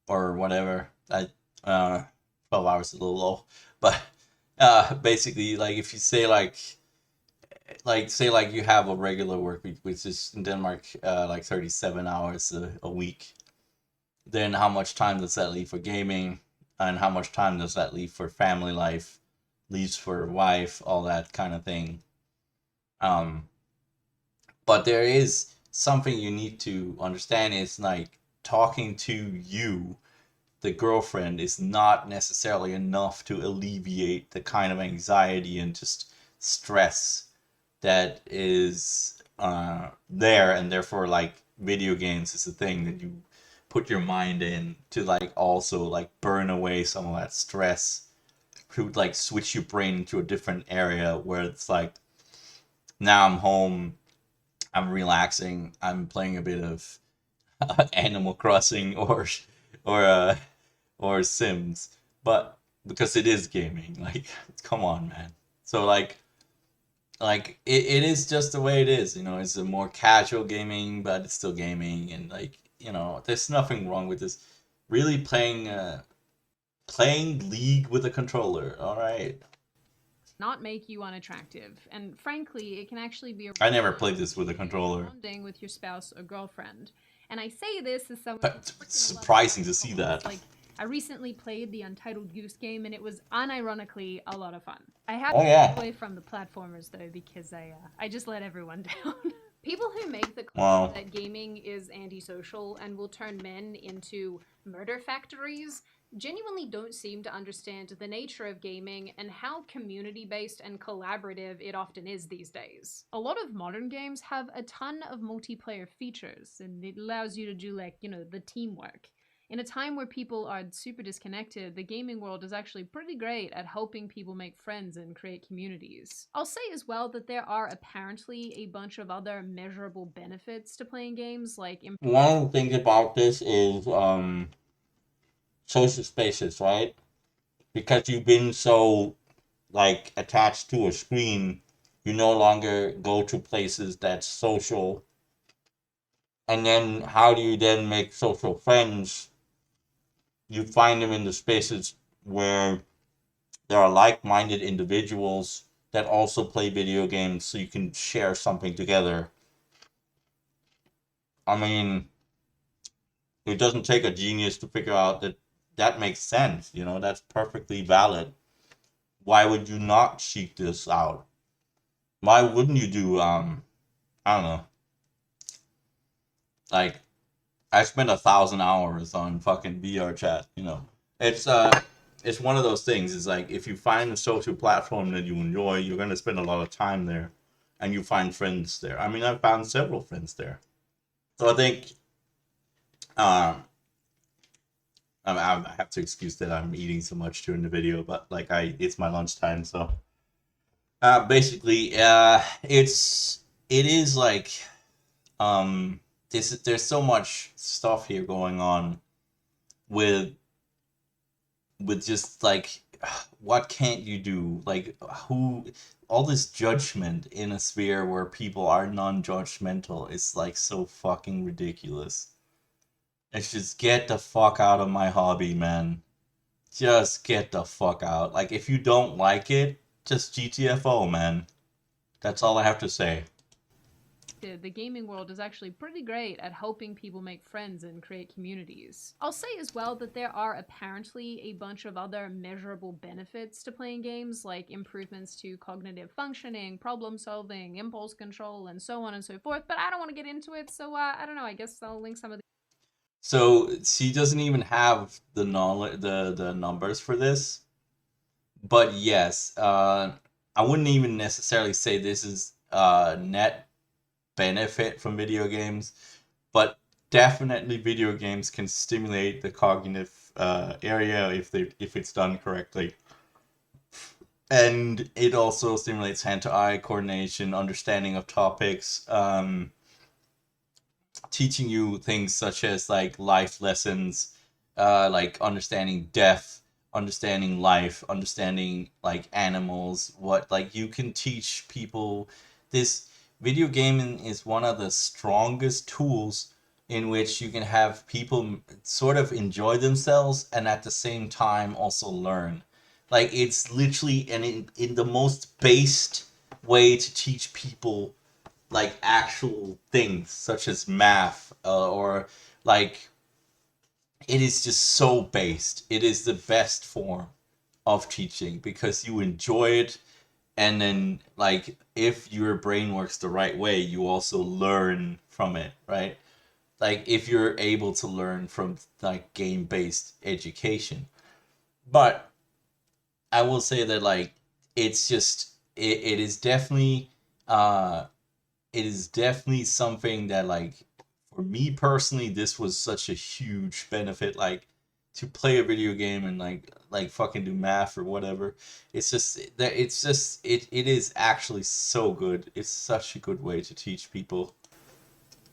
Speaker 1: or whatever, that 12 hours is a little low, but basically, like, if you say say you have a regular work week, which is in Denmark like 37 hours a week, then how much time does that leave for gaming, and how much time does that leave for family life, leaves for wife, all that kind of thing. But there is something you need to understand, is like, talking to you, the girlfriend, is not necessarily enough to alleviate the kind of anxiety and just stress that is there, and therefore, like, video games is a thing that you put your mind in to, like, also, like, burn away some of that stress, to, like, switch your brain into a different area where it's like, now I'm home, I'm relaxing, I'm playing a bit of Animal Crossing or or Sims, but because it is gaming, like, come on, man. So it is just the way it is, you know. It's a more casual gaming, but it's still gaming, and, like, you know, there's nothing wrong with this. Really playing League with a controller, all right.
Speaker 2: Not make you unattractive, and frankly, it can actually be a
Speaker 1: I never played this with a controller.
Speaker 2: bonding with your spouse or girlfriend. And I say this as someone
Speaker 1: But it's surprising to see that.
Speaker 2: like, I recently played the Untitled Goose Game, and it was unironically a lot of fun. I had
Speaker 1: Oh,
Speaker 2: to
Speaker 1: yeah.
Speaker 2: step away from the platformers though, because I just let everyone down. People who make the claim
Speaker 1: Wow.
Speaker 2: that gaming is antisocial and will turn men into murder factories genuinely don't seem to understand the nature of gaming and how community-based and collaborative it often is these days. A lot of modern games have a ton of multiplayer features, and it allows you to do, like, you know, the teamwork. In a time where people are super disconnected, the gaming world is actually pretty great at helping people make friends and create communities. I'll say as well that there are apparently a bunch of other measurable benefits to playing games, like
Speaker 1: One of the things about this is social spaces, right? Because you've been so, like, attached to a screen, you no longer go to places that's social. And then how do you then make social friends? You find them in the spaces where there are like-minded individuals that also play video games, so you can share something together. I mean, it doesn't take a genius to figure out that that makes sense, you know, that's perfectly valid. Why would you not seek this out? Why wouldn't you do, I don't know. Like, I spent 1,000 hours on fucking VR chat, you know. It's one of those things. It's like, if you find a social platform that you enjoy, you're gonna spend a lot of time there, and you find friends there. I mean, I've found several friends there. So I think, um, I have to excuse that I'm eating so much during the video, but, like, it's my lunchtime, so basically, it is like, there's so much stuff here going on with just, like, what can't you do? Like, all this judgment in a sphere where people are non-judgmental is, like, so fucking ridiculous. It's just, get the fuck out of my hobby, man. Just get the fuck out. Like, if you don't like it, just GTFO, man. That's all I have to say.
Speaker 2: the gaming world is actually pretty great at helping people make friends and create communities. I'll say as well that there are apparently a bunch of other measurable benefits to playing games, like improvements to cognitive functioning, problem solving, impulse control, and so on and so forth, but I don't want to get into it, so I don't know, I guess I'll link some of the—
Speaker 1: So she doesn't even have the knowledge, the numbers for this, but yes, I wouldn't even necessarily say this is net benefit from video games, but definitely video games can stimulate the cognitive area if it's done correctly. And it also stimulates hand-to-eye coordination, understanding of topics, teaching you things such as like life lessons, like understanding death, understanding life, understanding like animals. What like you can teach people. This video gaming is one of the strongest tools in which you can have people sort of enjoy themselves and at the same time also learn. Like it's literally in the most based way to teach people like actual things such as math, or like it is just so based. It is the best form of teaching because you enjoy it, and then like if your brain works the right way, you also learn from it, right? Like if you're able to learn from like game-based education. But I will say that like it's just it is definitely it is definitely something that like for me personally this was such a huge benefit, like to play a video game and like fucking do math or whatever. It's just that it is actually so good. It's such a good way to teach people.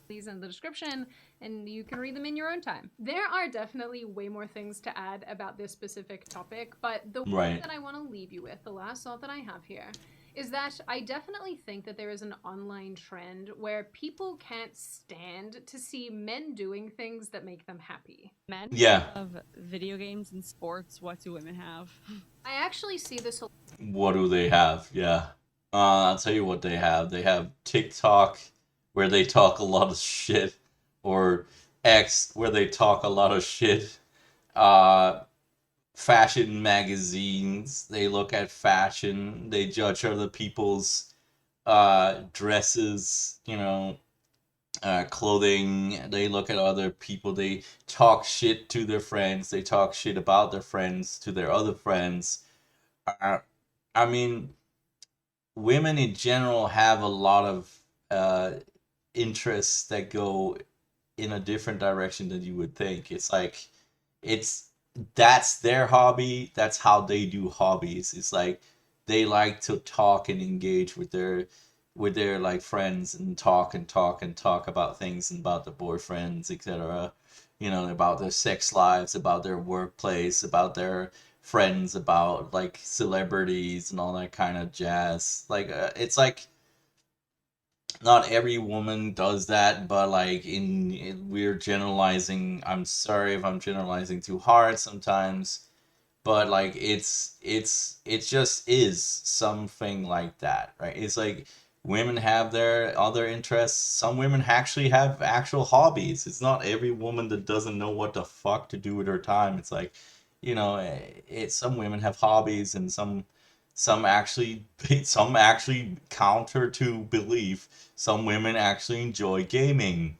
Speaker 2: These in the description and you can read them in your own time. There are definitely way more things to add about this specific topic, but the one that I want to leave you with, the last thought that I have here, is that I definitely think that there is an online trend where people can't stand to see men doing things that make them happy.
Speaker 9: Men
Speaker 1: of
Speaker 9: video games and sports. What do women have?
Speaker 2: I actually see this a—
Speaker 1: What do they have? Yeah. I'll tell you what they have. They have TikTok, where they talk a lot of shit, or X, where they talk a lot of shit. Fashion magazines, they look at fashion, they judge other people's dresses, clothing, they look at other people, they talk shit to their friends, they talk shit about their friends to their other friends. I mean, women in general have a lot of interests that go in a different direction than you would think. It's like that's their hobby, that's how they do hobbies. It's like they like to talk and engage with their like friends and talk about things and about their boyfriends, etc. About their sex lives, about their workplace, about their friends, about like celebrities and all that kind of jazz. Like it's like not every woman does that, but like we're generalizing. I'm sorry if I'm generalizing too hard sometimes, but like it just is something like that, right? It's like women have their other interests. Some women actually have actual hobbies. It's not every woman that doesn't know what the fuck to do with her time. It's like, some women have hobbies, and some actually counter to belief. Some women actually enjoy gaming.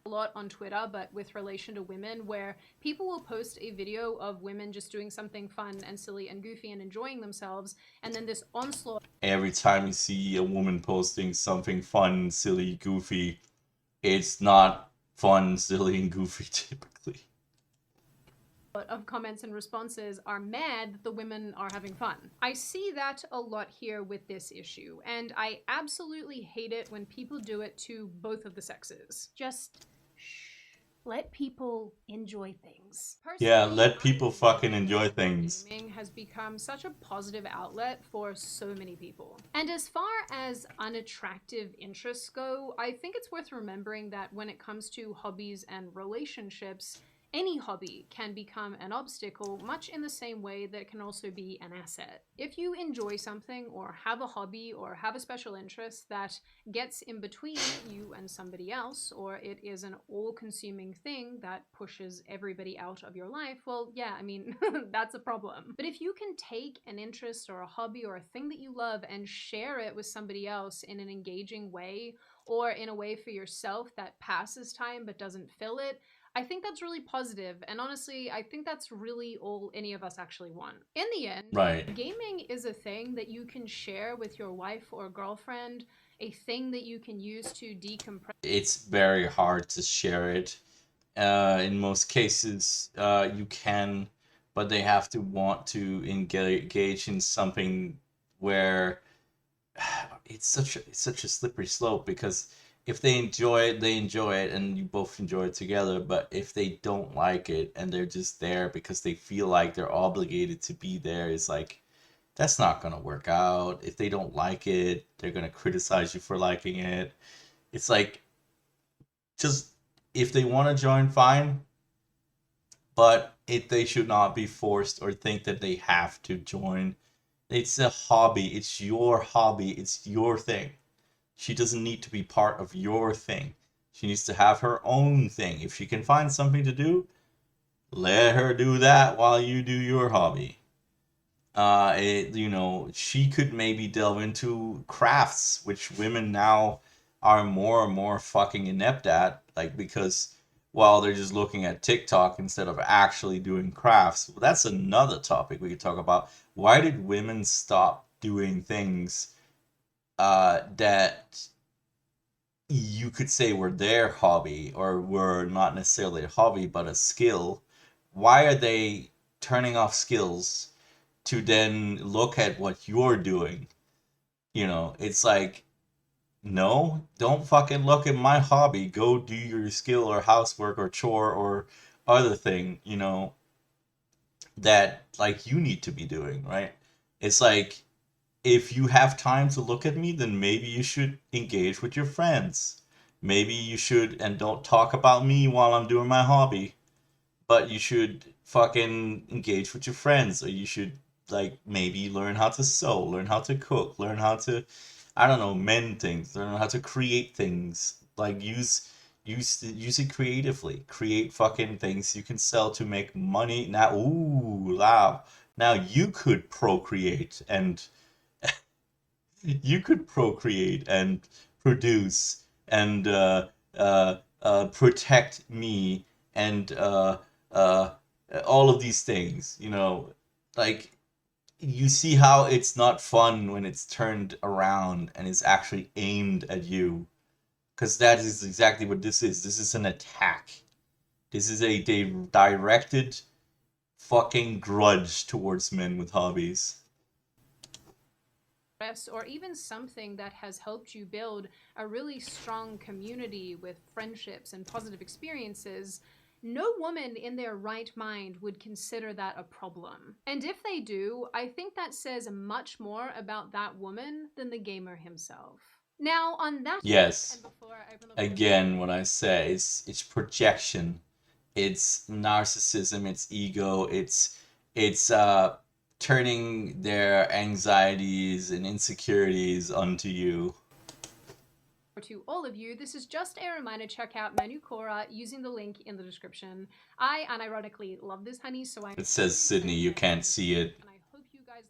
Speaker 2: A lot on Twitter, but with relation to women, where people will post a video of women just doing something fun and silly and goofy and enjoying themselves, and then this onslaught.
Speaker 1: Every time you see a woman posting something fun, silly, goofy, it's not fun, silly, and goofy typically.
Speaker 2: Of comments and responses are mad that the women are having fun. I see that a lot here with this issue, and I absolutely hate it when people do it to both of the sexes. Just let people enjoy things.
Speaker 1: Yeah, let people fucking enjoy things.
Speaker 2: Gaming has become such a positive outlet for so many people. And as far as unattractive interests go, I think it's worth remembering that when it comes to hobbies and relationships, Any hobby can become an obstacle, much in the same way that it can also be an asset. If you enjoy something or have a hobby or have a special interest that gets in between you and somebody else, or it is an all-consuming thing that pushes everybody out of your life, well, yeah, I mean, that's a problem. But if you can take an interest or a hobby or a thing that you love and share it with somebody else in an engaging way, or in a way for yourself that passes time but doesn't fill it, I think that's really positive, and honestly, I think that's really all any of us actually want. In the end,
Speaker 1: Right.
Speaker 2: gaming is a thing that you can share with your wife or girlfriend, a thing that you can use to decompress.
Speaker 1: It's very hard to share it. In most cases, you can, but they have to want to engage in something where it's such a slippery slope, because if they enjoy it, and you both enjoy it together. But if they don't like it and they're just there because they feel like they're obligated to be there, it's like, that's not gonna work out. If they don't like it, they're gonna criticize you for liking it. It's like, just, if they want to join, fine, but they should not be forced or think that they have to join. It's a hobby. It's your hobby. It's your thing. She doesn't need to be part of your thing. She needs to have her own thing. If she can find something to do, let her do that while you do your hobby. She could maybe delve into crafts, which women now are more and more fucking inept at, like, because while they're just looking at TikTok instead of actually doing crafts. Well, that's another topic we could talk about. Why did women stop doing things that you could say were their hobby, or were not necessarily a hobby but a skill? Why are they turning off skills to then look at what you're doing? It's like, no, don't fucking look at my hobby. Go do your skill or housework or chore or other thing, that, like, you need to be doing, right? It's like, if you have time to look at me, then maybe you should engage with your friends. Maybe you should, and don't talk about me while I'm doing my hobby, but you should fucking engage with your friends, or you should, like, maybe learn how to sew, learn how to cook, learn how to, I don't know, mend things, learn how to create things, like, use it creatively. Create fucking things you can sell to make money. Now, ooh, wow. Now you could procreate and produce and protect me and uh, all of these things. Like, you see how it's not fun when it's turned around and it's actually aimed at you, because that is exactly what this is. This is an attack. This is a directed fucking grudge towards men with hobbies.
Speaker 2: Or even something that has helped you build a really strong community with friendships and positive experiences, no woman in their right mind would consider that a problem. And if they do, I think that says much more about that woman than the gamer himself. Now, on that
Speaker 1: Yes.
Speaker 2: note, and before I open the
Speaker 1: Again, what I say is, it's projection, it's narcissism, it's ego, it's turning their anxieties and insecurities onto you.
Speaker 2: To all of you, this is just a reminder, check out my new Quora using the link in the description. I unironically love this honey, so
Speaker 1: It says Sydney, you can't see it.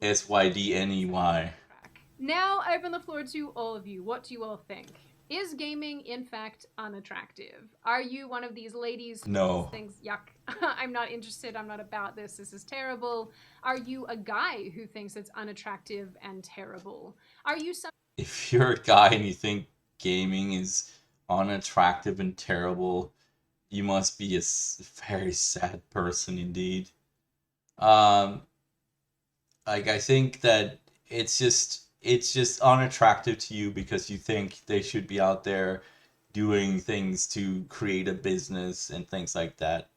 Speaker 1: SYDNEY.
Speaker 2: Now I open the floor to all of you. What do you all think? Is gaming in fact unattractive? Are you one of these ladies who thinks, yuck, I'm not interested, I'm not about this is terrible? Are you a guy who thinks it's unattractive and terrible? Are you some—
Speaker 1: If you're a guy and you think gaming is unattractive and terrible, you must be a very sad person indeed. Like, I think that it's just unattractive to you because you think they should be out there doing things to create a business and things like that.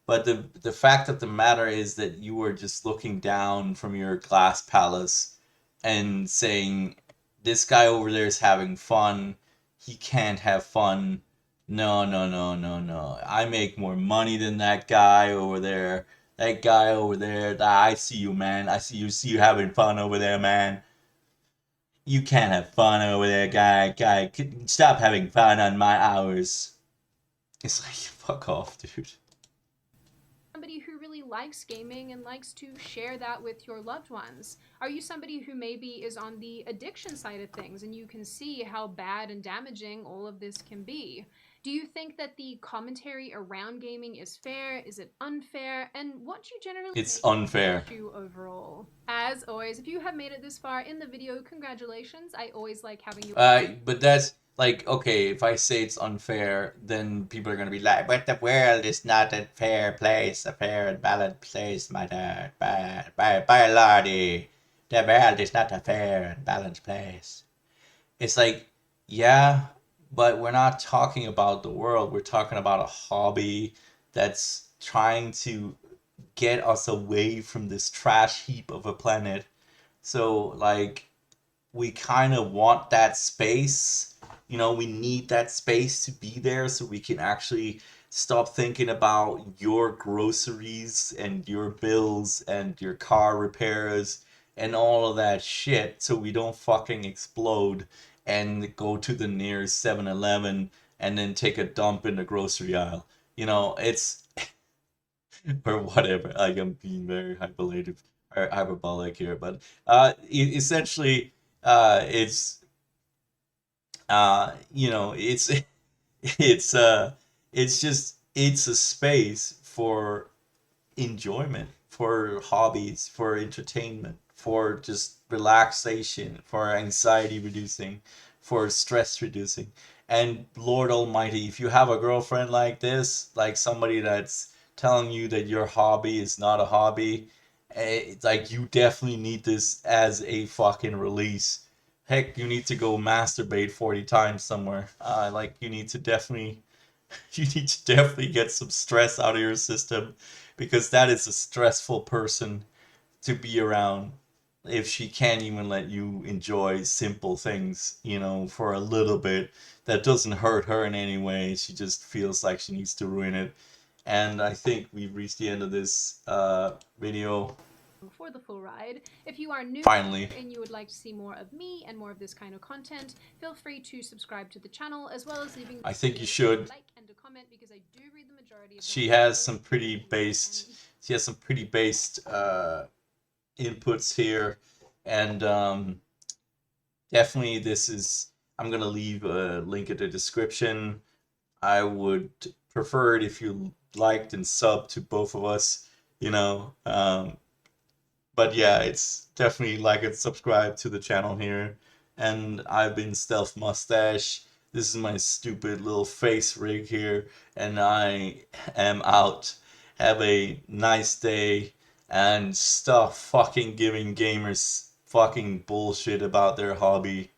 Speaker 1: But the fact of the matter is that you are just looking down from your glass palace and saying, this guy over there is having fun, he can't have fun, No, no, no, no, no. I make more money than that guy over there. That guy over there. I see you, man. I see you having fun over there, man. You can't have fun over there, guy. Stop having fun on my hours. It's like, fuck off, dude.
Speaker 2: Somebody who really likes gaming and likes to share that with your loved ones? Are you somebody who maybe is on the addiction side of things and you can see how bad and damaging all of this can be? Do you think that the commentary around gaming is fair? Is it unfair? And what do you generally
Speaker 1: It's
Speaker 2: make
Speaker 1: unfair.
Speaker 2: of the issue overall? As always, if you have made it this far in the video, congratulations. I always like having you.
Speaker 1: But that's like, okay, if I say it's unfair, then people are gonna be like, but the world is not a fair place, a fair and balanced place, my dad. By Lordy. The world is not a fair and balanced place. It's like, yeah, but we're not talking about the world. We're talking about a hobby that's trying to get us away from this trash heap of a planet. So, like, we kind of want that space. You know, we need that space to be there so we can actually stop thinking about your groceries and your bills and your car repairs and all of that shit so we don't fucking explode and go to the nearest 7-Eleven and then take a dump in the grocery aisle. You know, it's or whatever. Like, I'm being very hyperbolic here, but essentially, it's you know, it's it's a space for enjoyment, for hobbies, for entertainment, for just relaxation, for anxiety reducing, for stress reducing. And Lord Almighty, if you have a girlfriend like this, like somebody that's telling you that your hobby is not a hobby, it's like you definitely need this as a fucking release. Heck, you need to go masturbate 40 times somewhere. Like you need to definitely you need to definitely get some stress out of your system because that is a stressful person to be around if she can't even let you enjoy simple things, you know, for a little bit. That doesn't hurt her in any way. She just feels like she needs to ruin it. And I think we've reached the end of this video.
Speaker 2: For the full ride. If you are new
Speaker 1: Finally,
Speaker 2: and you would like to see more of me and more of this kind of content, feel free to subscribe to the channel as well as leaving
Speaker 1: I think you should.
Speaker 2: a like and a comment because I do read the majority of them.
Speaker 1: She has some pretty based inputs here, and definitely this is, I'm gonna leave a link in the description. I would prefer it if you liked and subbed to both of us, you know. But yeah, it's definitely like and subscribe to the channel here. And I've been StealthMoustache. This is my stupid little face rig here, and I am out. Have a nice day, and stop fucking giving gamers fucking bullshit about their hobby.